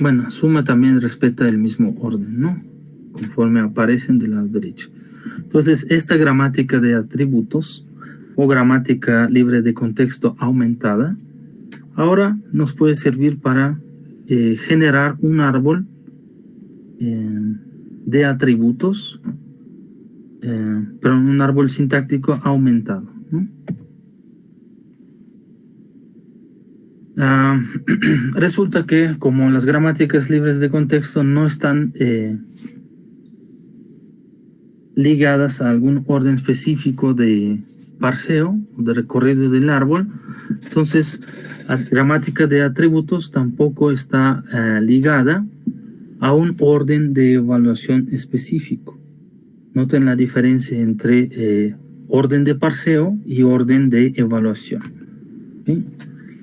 Bueno, suma también respeta el mismo orden, ¿no? Conforme aparecen del lado derecho. Entonces, esta gramática de atributos o gramática libre de contexto aumentada ahora nos puede servir para generar un árbol de atributos, pero un árbol sintáctico aumentado, ¿no? Resulta que como las gramáticas libres de contexto no están ligadas a algún orden específico de parseo o de recorrido del árbol, entonces la gramática de atributos tampoco está ligada a un orden de evaluación específico. Noten la diferencia entre orden de parseo y orden de evaluación. ¿Sí?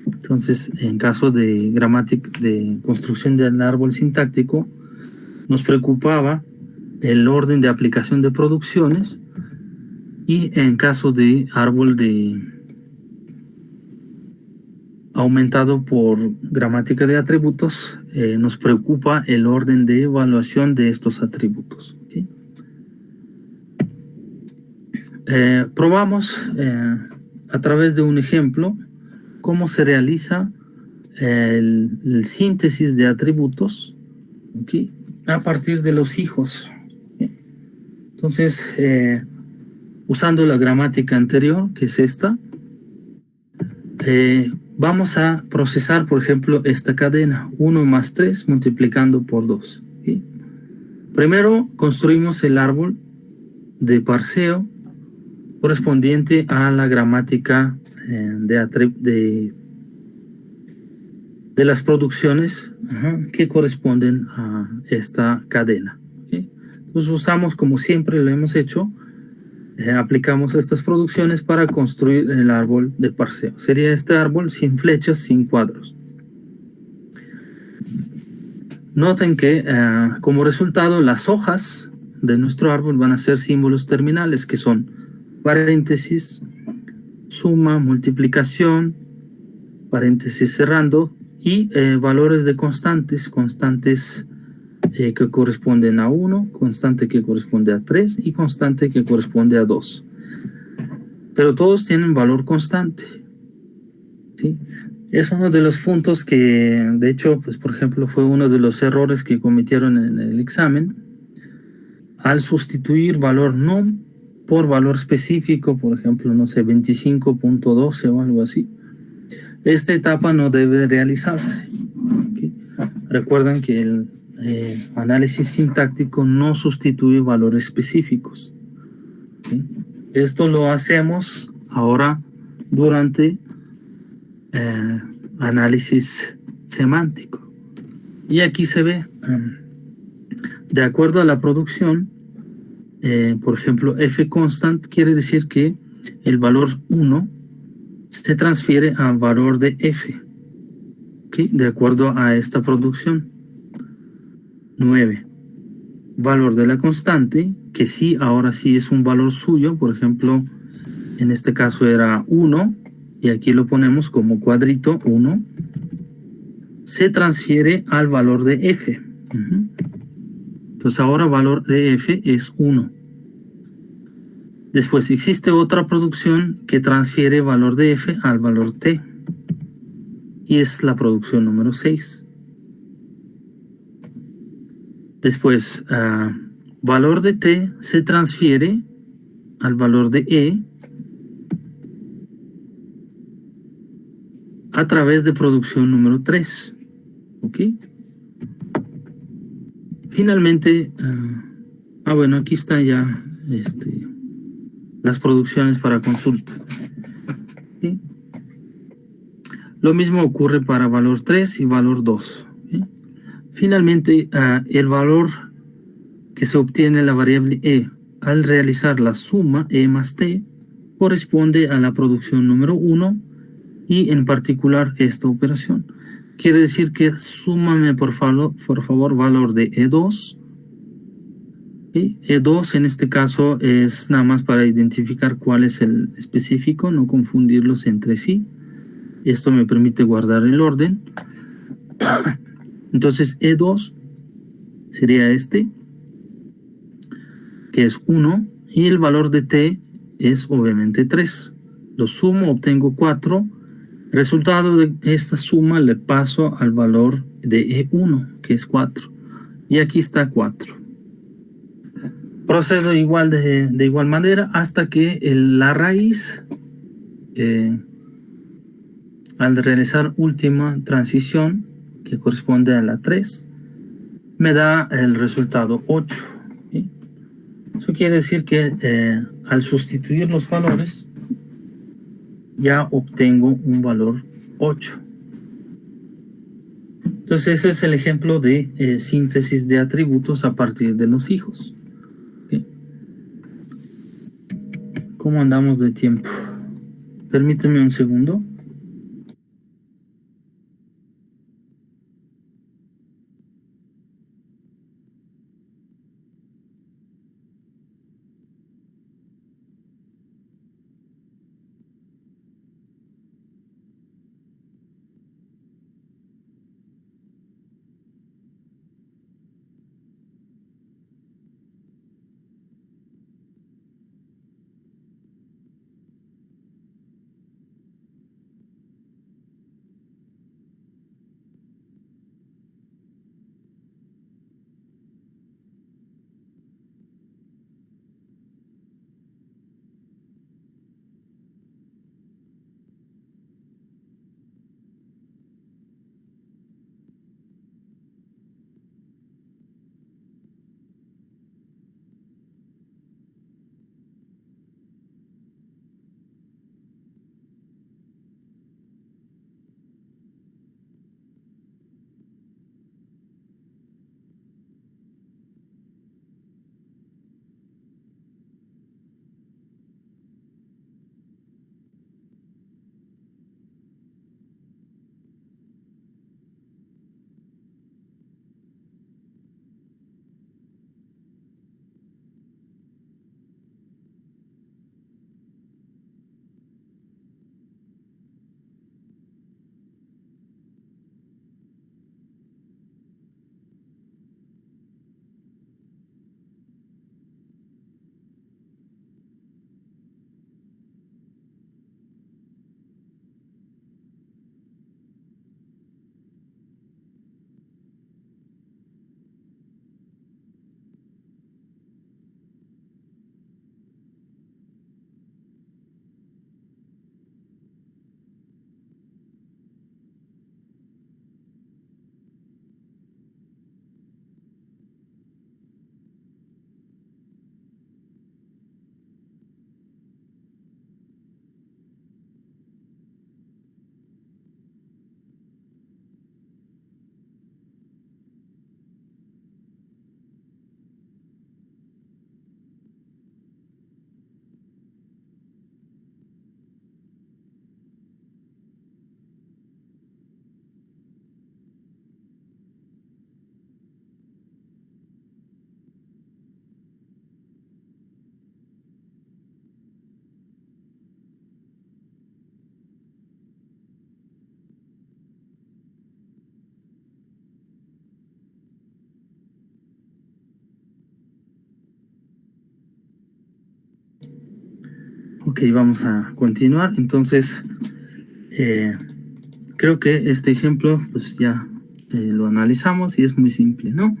Entonces, en caso de gramática de construcción del árbol sintáctico, nos preocupaba el orden de aplicación de producciones, y en caso de árbol de aumentado por gramática de atributos, nos preocupa el orden de evaluación de estos atributos. ¿Okay? Probamos a través de un ejemplo cómo se realiza el síntesis de atributos, ¿okay? A partir de los hijos. ¿Okay? Entonces, usando la gramática anterior, que es esta, vamos a procesar, por ejemplo, esta cadena 1 más 3 multiplicando por 2. ¿Okay? Primero construimos el árbol de parseo correspondiente a la gramática de las producciones que corresponden a esta cadena. ¿Okay? Entonces usamos, como siempre lo hemos hecho, aplicamos estas producciones para construir el árbol de parseo. Sería este árbol sin flechas, sin cuadros. Noten que como resultado las hojas de nuestro árbol van a ser símbolos terminales, que son paréntesis, suma, multiplicación, paréntesis cerrando, y valores de constantes que corresponden a 1, constante que corresponde a 3 y constante que corresponde a 2. Pero todos tienen valor constante. ¿Sí? Es uno de los puntos que, de hecho, pues por ejemplo, fue uno de los errores que cometieron en el examen al sustituir valor num por valor específico, por ejemplo, no sé, 25.12 o algo así. Esta etapa no debe realizarse. ¿Okay? Recuerden que el análisis sintáctico no sustituye valores específicos. ¿Okay? Esto lo hacemos ahora durante análisis semántico. Y aquí se ve, de acuerdo a la producción, por ejemplo, f constant quiere decir que el valor 1 se transfiere al valor de f. ¿ok? De acuerdo a esta producción. 9. Valor de la constante, que sí, ahora sí es un valor suyo. Por ejemplo, en este caso era 1, y aquí lo ponemos como cuadrito 1. Se transfiere al valor de f. Entonces ahora valor de f es 1. Después existe otra producción que transfiere valor de f al valor t. Y es la producción número 6. Después, valor de t se transfiere al valor de e a través de producción número 3. ¿Ok? Finalmente, bueno, aquí están ya las producciones para consulta. ¿Sí? Lo mismo ocurre para valor 3 y valor 2. ¿Sí? Finalmente, el valor que se obtiene en la variable e al realizar la suma e más t corresponde a la producción número 1 y en particular esta operación. Quiere decir que súmame por favor valor de E2. ¿Sí? E2 en este caso es nada más para identificar cuál es el específico, no confundirlos entre sí. Esto me permite guardar el orden. Entonces E2 sería este, que es 1, y el valor de t es obviamente 3. Lo sumo, obtengo 4. Resultado de esta suma le paso al valor de E1, que es 4. Y aquí está 4. Procedo igual de igual manera hasta que la raíz, al realizar última transición, que corresponde a la 3, me da el resultado 8. ¿Sí? Eso quiere decir que al sustituir los valores, ya obtengo un valor 8. Entonces ese es el ejemplo de síntesis de atributos a partir de los hijos. ¿Okay? ¿Cómo andamos de tiempo? Permíteme un segundo. Ok, vamos a continuar. Entonces, creo que este ejemplo pues ya lo analizamos y es muy simple, ¿no?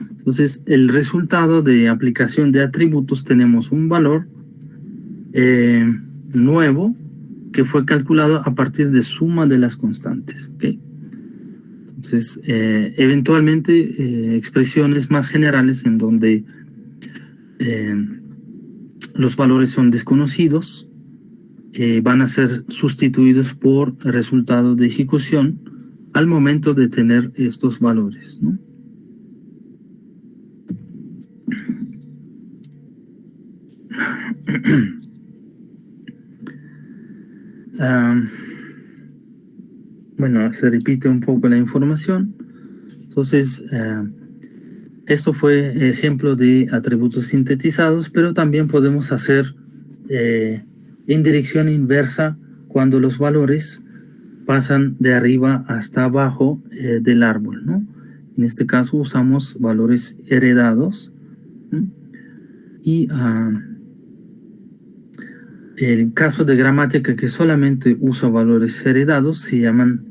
Entonces, el resultado de aplicación de atributos, tenemos un valor nuevo que fue calculado a partir de suma de las constantes, ¿ok? Entonces, eventualmente, expresiones más generales en donde los valores son desconocidos van a ser sustituidos por resultado de ejecución al momento de tener estos valores, ¿no? Bueno, se repite un poco la información. Entonces, esto fue ejemplo de atributos sintetizados, pero también podemos hacer en dirección inversa cuando los valores pasan de arriba hasta abajo del árbol, ¿no? En este caso usamos valores heredados, ¿no? Y el caso de gramática que solamente usa valores heredados se llaman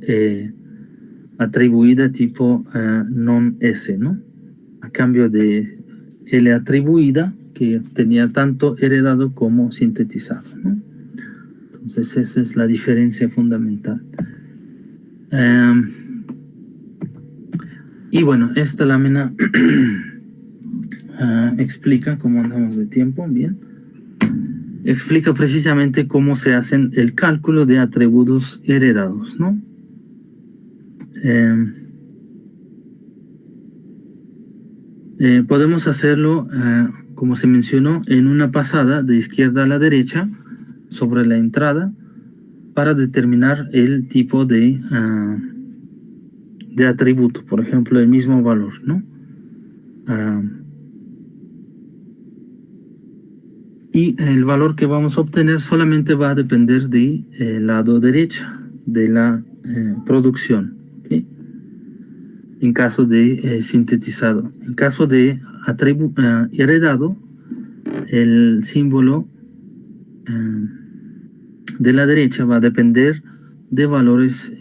atribuida tipo non-S, ¿no? A cambio de L atribuida, que tenía tanto heredado como sintetizado, ¿no? Entonces esa es la diferencia fundamental. Y bueno, esta lámina explica cómo andamos de tiempo, bien. Explica precisamente cómo se hacen el cálculo de atributos heredados, ¿no? Podemos hacerlo, como se mencionó, en una pasada de izquierda a la derecha sobre la entrada para determinar el tipo de atributo, por ejemplo, el mismo valor, ¿no? Y el valor que vamos a obtener solamente va a depender del lado derecho de la producción, ¿okay? En caso de sintetizado. En caso de heredado, el símbolo de la derecha va a depender de valores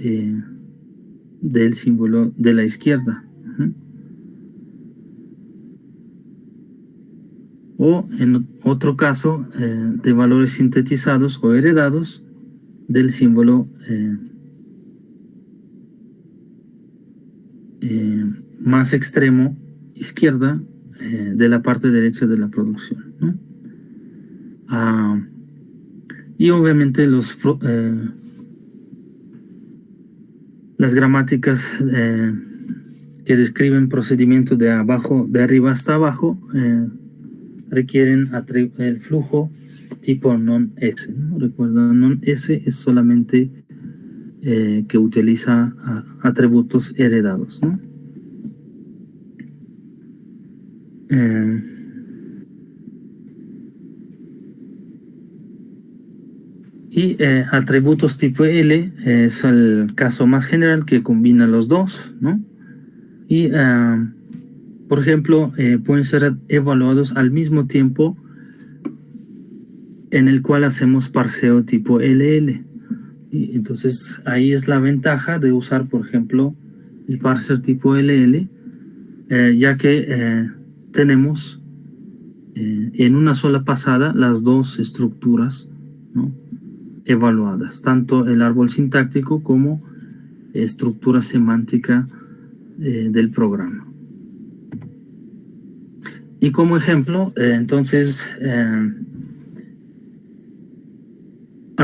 del símbolo de la izquierda. O en otro caso, de valores sintetizados o heredados del símbolo más extremo izquierda de la parte derecha de la producción, ¿no? Y obviamente las gramáticas que describen procedimiento de arriba hasta abajo requieren el flujo tipo non-S, ¿no? Recuerda, non-S es solamente que utiliza atributos heredados, ¿no? Y atributos tipo L es el caso más general que combina los dos, ¿no? Y por ejemplo, pueden ser evaluados al mismo tiempo en el cual hacemos parseo tipo LL. Y entonces ahí es la ventaja de usar, por ejemplo, el parser tipo LL, ya que tenemos en una sola pasada las dos estructuras, ¿no?, evaluadas, tanto el árbol sintáctico como estructura semántica del programa. Y como ejemplo, entonces,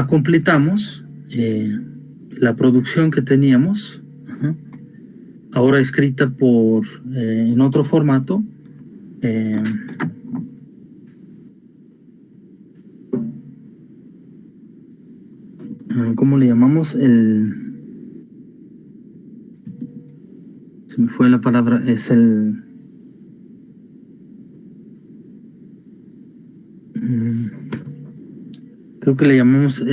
completamos la producción que teníamos, ahora escrita en otro formato, ¿cómo le llamamos? Se me fue la palabra, es el... creo que le llamamos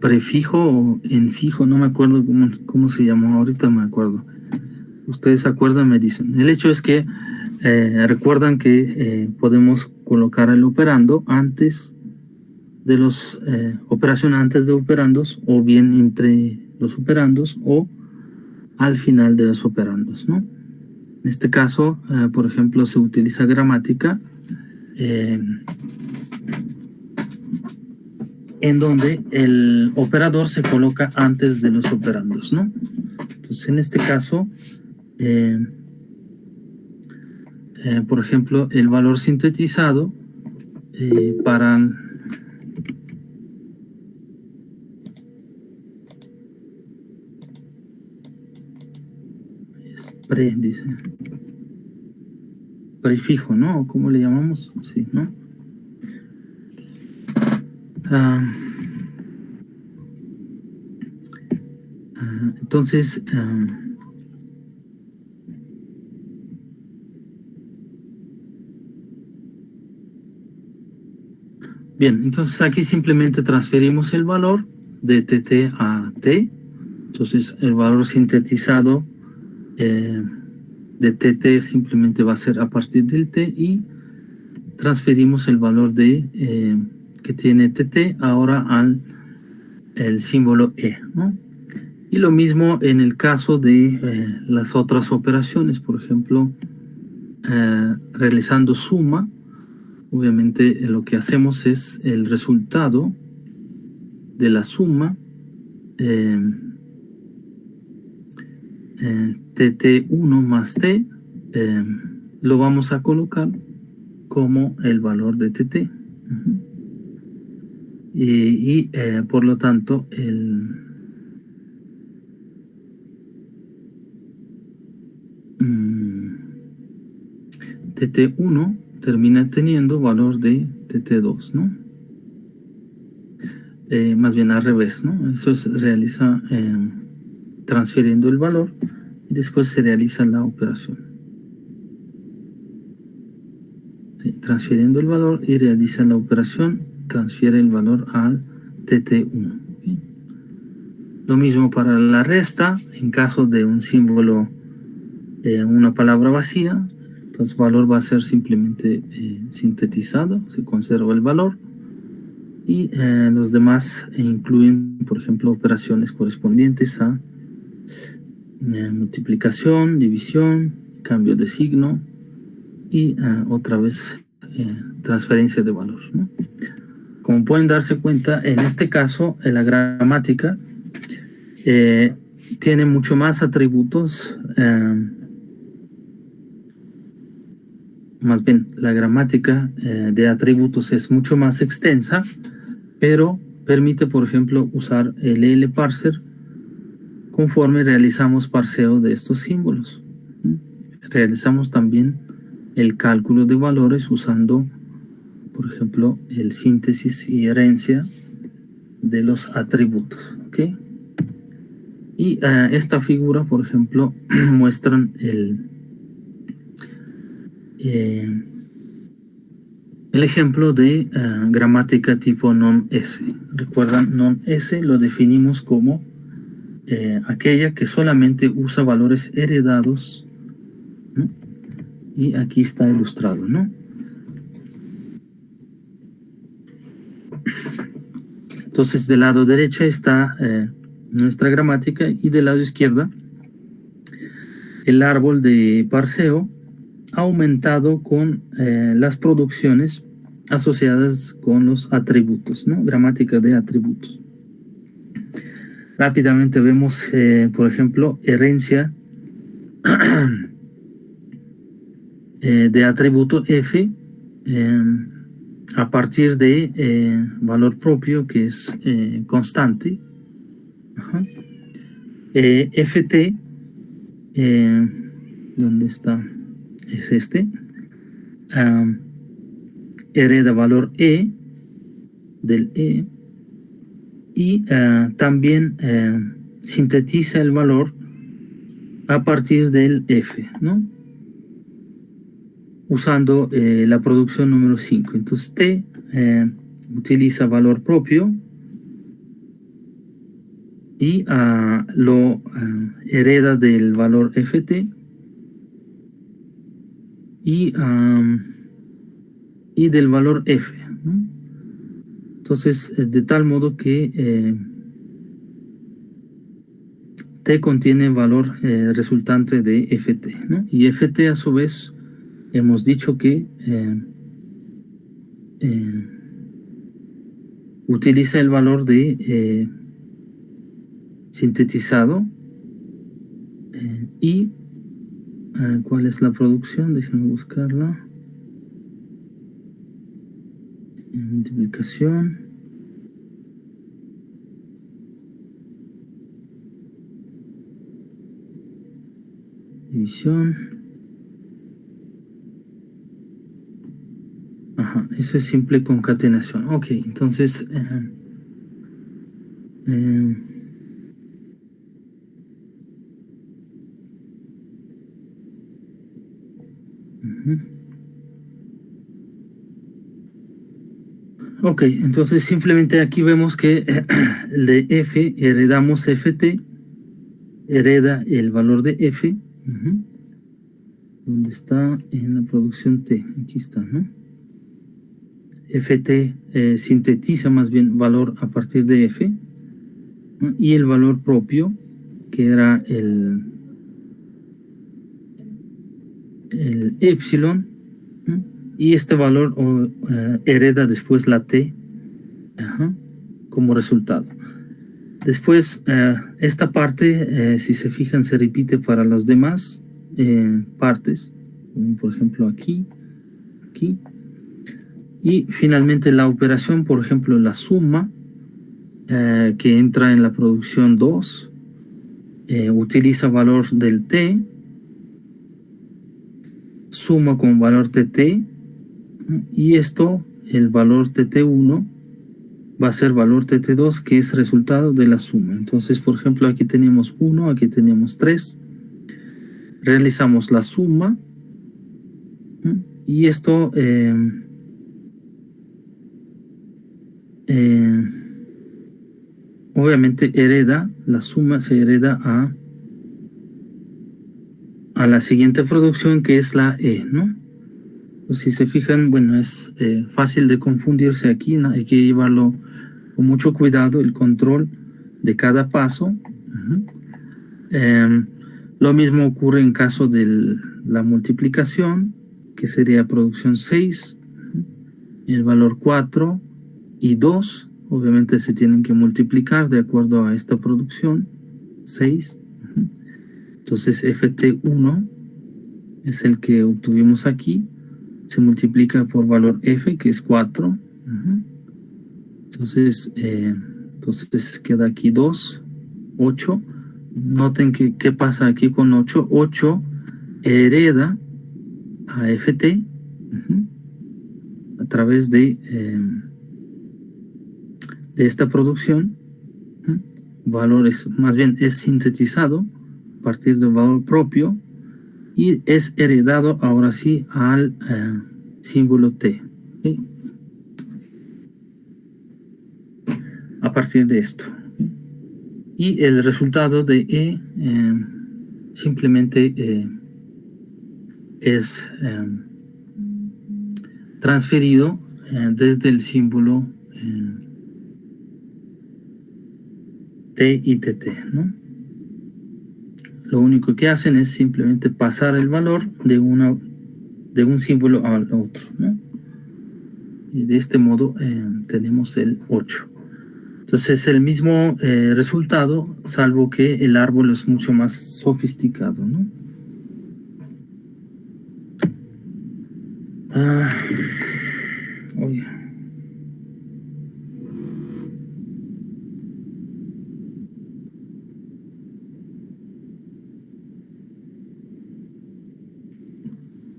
prefijo o enfijo, no me acuerdo cómo se llamó, ahorita me acuerdo. Ustedes se acuerdan, me dicen. El hecho es que recuerdan que podemos colocar el operando antes de los operacionantes de operandos, o bien entre los operandos o al final de los operandos, ¿no? En este caso, por ejemplo, se utiliza gramática en donde el operador se coloca antes de los operandos, ¿no? Entonces, en este caso, por ejemplo, el valor sintetizado para dice prefijo, ¿no? ¿Cómo le llamamos? Sí, ¿no? Entonces, bien, entonces aquí simplemente transferimos el valor de TT a T. Entonces, el valor sintetizado de TT simplemente va a ser a partir del T, y transferimos el valor de que tiene TT ahora al el símbolo E, ¿no? Y lo mismo en el caso de las otras operaciones, por ejemplo, realizando suma. Obviamente lo que hacemos es el resultado de la suma TT1 más T, lo vamos a colocar como el valor de TT. Y por lo tanto el TT1 termina teniendo valor de TT2, ¿no? Más bien al revés, ¿no? Eso se realiza transfiriendo el valor y después se realiza la operación. Sí, transfiriendo el valor y realiza la operación, transfiere el valor al TT1. ¿Sí? Lo mismo para la resta, en caso de un símbolo, una palabra vacía, entonces el valor va a ser simplemente sintetizado, se conserva el valor, y los demás incluyen, por ejemplo, operaciones correspondientes a multiplicación, división, cambio de signo y otra vez transferencia de valor, ¿no? Como pueden darse cuenta, en este caso la gramática tiene mucho más atributos, más bien la gramática de atributos es mucho más extensa, pero permite, por ejemplo, usar el LParser conforme realizamos parseo de estos símbolos. Realizamos también el cálculo de valores usando, por ejemplo, el síntesis y herencia de los atributos, ¿ok? Y esta figura, por ejemplo, muestran el ejemplo de gramática tipo non-S. Recuerdan, non-S lo definimos como aquella que solamente usa valores heredados, ¿no? Y aquí está ilustrado, ¿no? Entonces, del lado derecho está nuestra gramática, y del lado izquierda el árbol de parseo aumentado con las producciones asociadas con los atributos, ¿no? Gramática de atributos. Rápidamente vemos, por ejemplo, herencia de atributo F a partir de valor propio, que es constante. Ajá. FT, ¿dónde está? Es este. Hereda valor E del E, y también sintetiza el valor a partir del F, ¿no? Usando la producción número 5. Entonces T utiliza valor propio y lo hereda del valor FT, y del valor F, ¿no? Entonces, de tal modo que T contiene valor resultante de Ft, ¿no? Y Ft a su vez hemos dicho que utiliza el valor de sintetizado y ¿cuál es la producción? Déjenme buscarla. Multiplicación. División. Ajá, eso es simple concatenación. Ok, entonces ok, entonces simplemente aquí vemos que de F heredamos Ft, hereda el valor de F, donde está en la producción T, aquí está, ¿no? Ft sintetiza más bien valor a partir de F, ¿no? Y el valor propio, que era el epsilon, ¿no? Y este valor hereda después la T como resultado. Después, esta parte, si se fijan, se repite para las demás partes, como por ejemplo aquí, aquí. Y finalmente la operación, por ejemplo, la suma, que entra en la producción 2, utiliza valor del T, suma con valor TT, y esto, el valor TT1, va a ser valor TT2, que es resultado de la suma. Entonces, por ejemplo, aquí tenemos 1, aquí tenemos 3. Realizamos la suma, y esto obviamente hereda, la suma se hereda a la siguiente producción, que es la E, ¿no? Pues si se fijan, bueno, es fácil de confundirse aquí, ¿no? Hay que llevarlo con mucho cuidado, el control de cada paso. Lo mismo ocurre en caso de la multiplicación, que sería producción 6, el valor 4 y 2, obviamente se tienen que multiplicar de acuerdo a esta producción, 6. Entonces Ft1 es el que obtuvimos aquí, se multiplica por valor F, que es 4. Entonces queda aquí 2, 8. Noten que qué pasa aquí con 8. 8 hereda a Ft a través de esta producción. Valor más bien es sintetizado a partir del valor propio y es heredado ahora sí al símbolo T. ¿Okay? A partir de esto. ¿Okay? Y el resultado de E simplemente es transferido desde el símbolo T y TT, ¿no? Lo único que hacen es simplemente pasar el valor de un símbolo al otro, ¿no? Y de este modo tenemos el 8. Entonces el mismo resultado, salvo que el árbol es mucho más sofisticado, ¿no? Oye.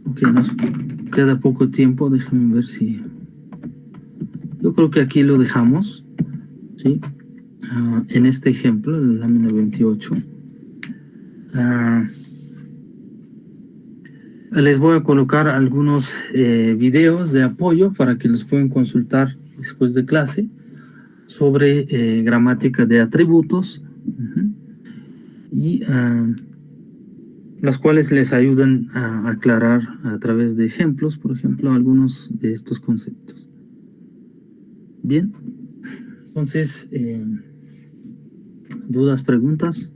Ok, nos queda poco tiempo, déjame ver si... Yo creo que aquí lo dejamos, ¿sí? En este ejemplo, la lámina 28. Les voy a colocar algunos videos de apoyo para que los puedan consultar después de clase sobre gramática de atributos y las cuales les ayudan a aclarar a través de ejemplos, por ejemplo, algunos de estos conceptos. Bien. Entonces, ¿dudas, preguntas?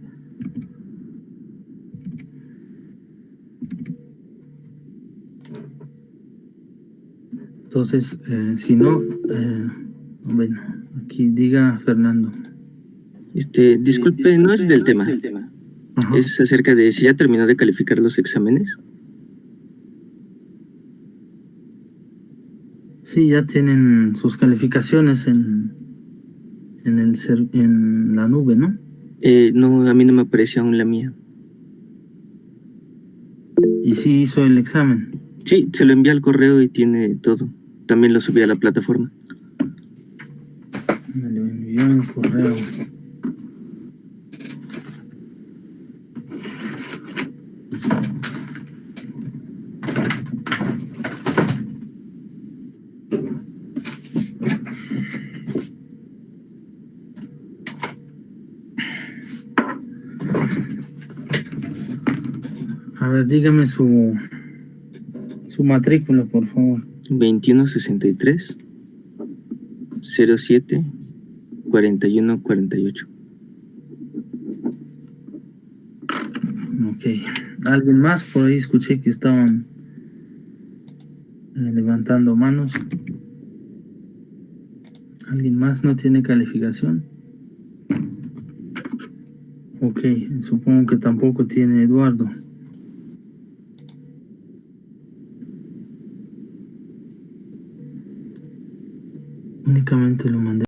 Entonces, si no, bueno, aquí diga Fernando. Disculpe, no es del tema. Ajá. Es acerca de si ya terminó de calificar los exámenes. Sí, ya tienen sus calificaciones en la nube, ¿no? No, a mí no me apareció aún la mía. Y sí hizo el examen. Sí, se lo envié al correo y tiene todo. También lo subí a la plataforma. Me lo envió en correo. A ver, dígame su matrícula, por favor. 2163 07 4148. Ok. ¿Alguien más? Por ahí escuché que estaban levantando manos. ¿Alguien más no tiene calificación? Ok, supongo que tampoco tiene Eduardo. Únicamente lo mandé.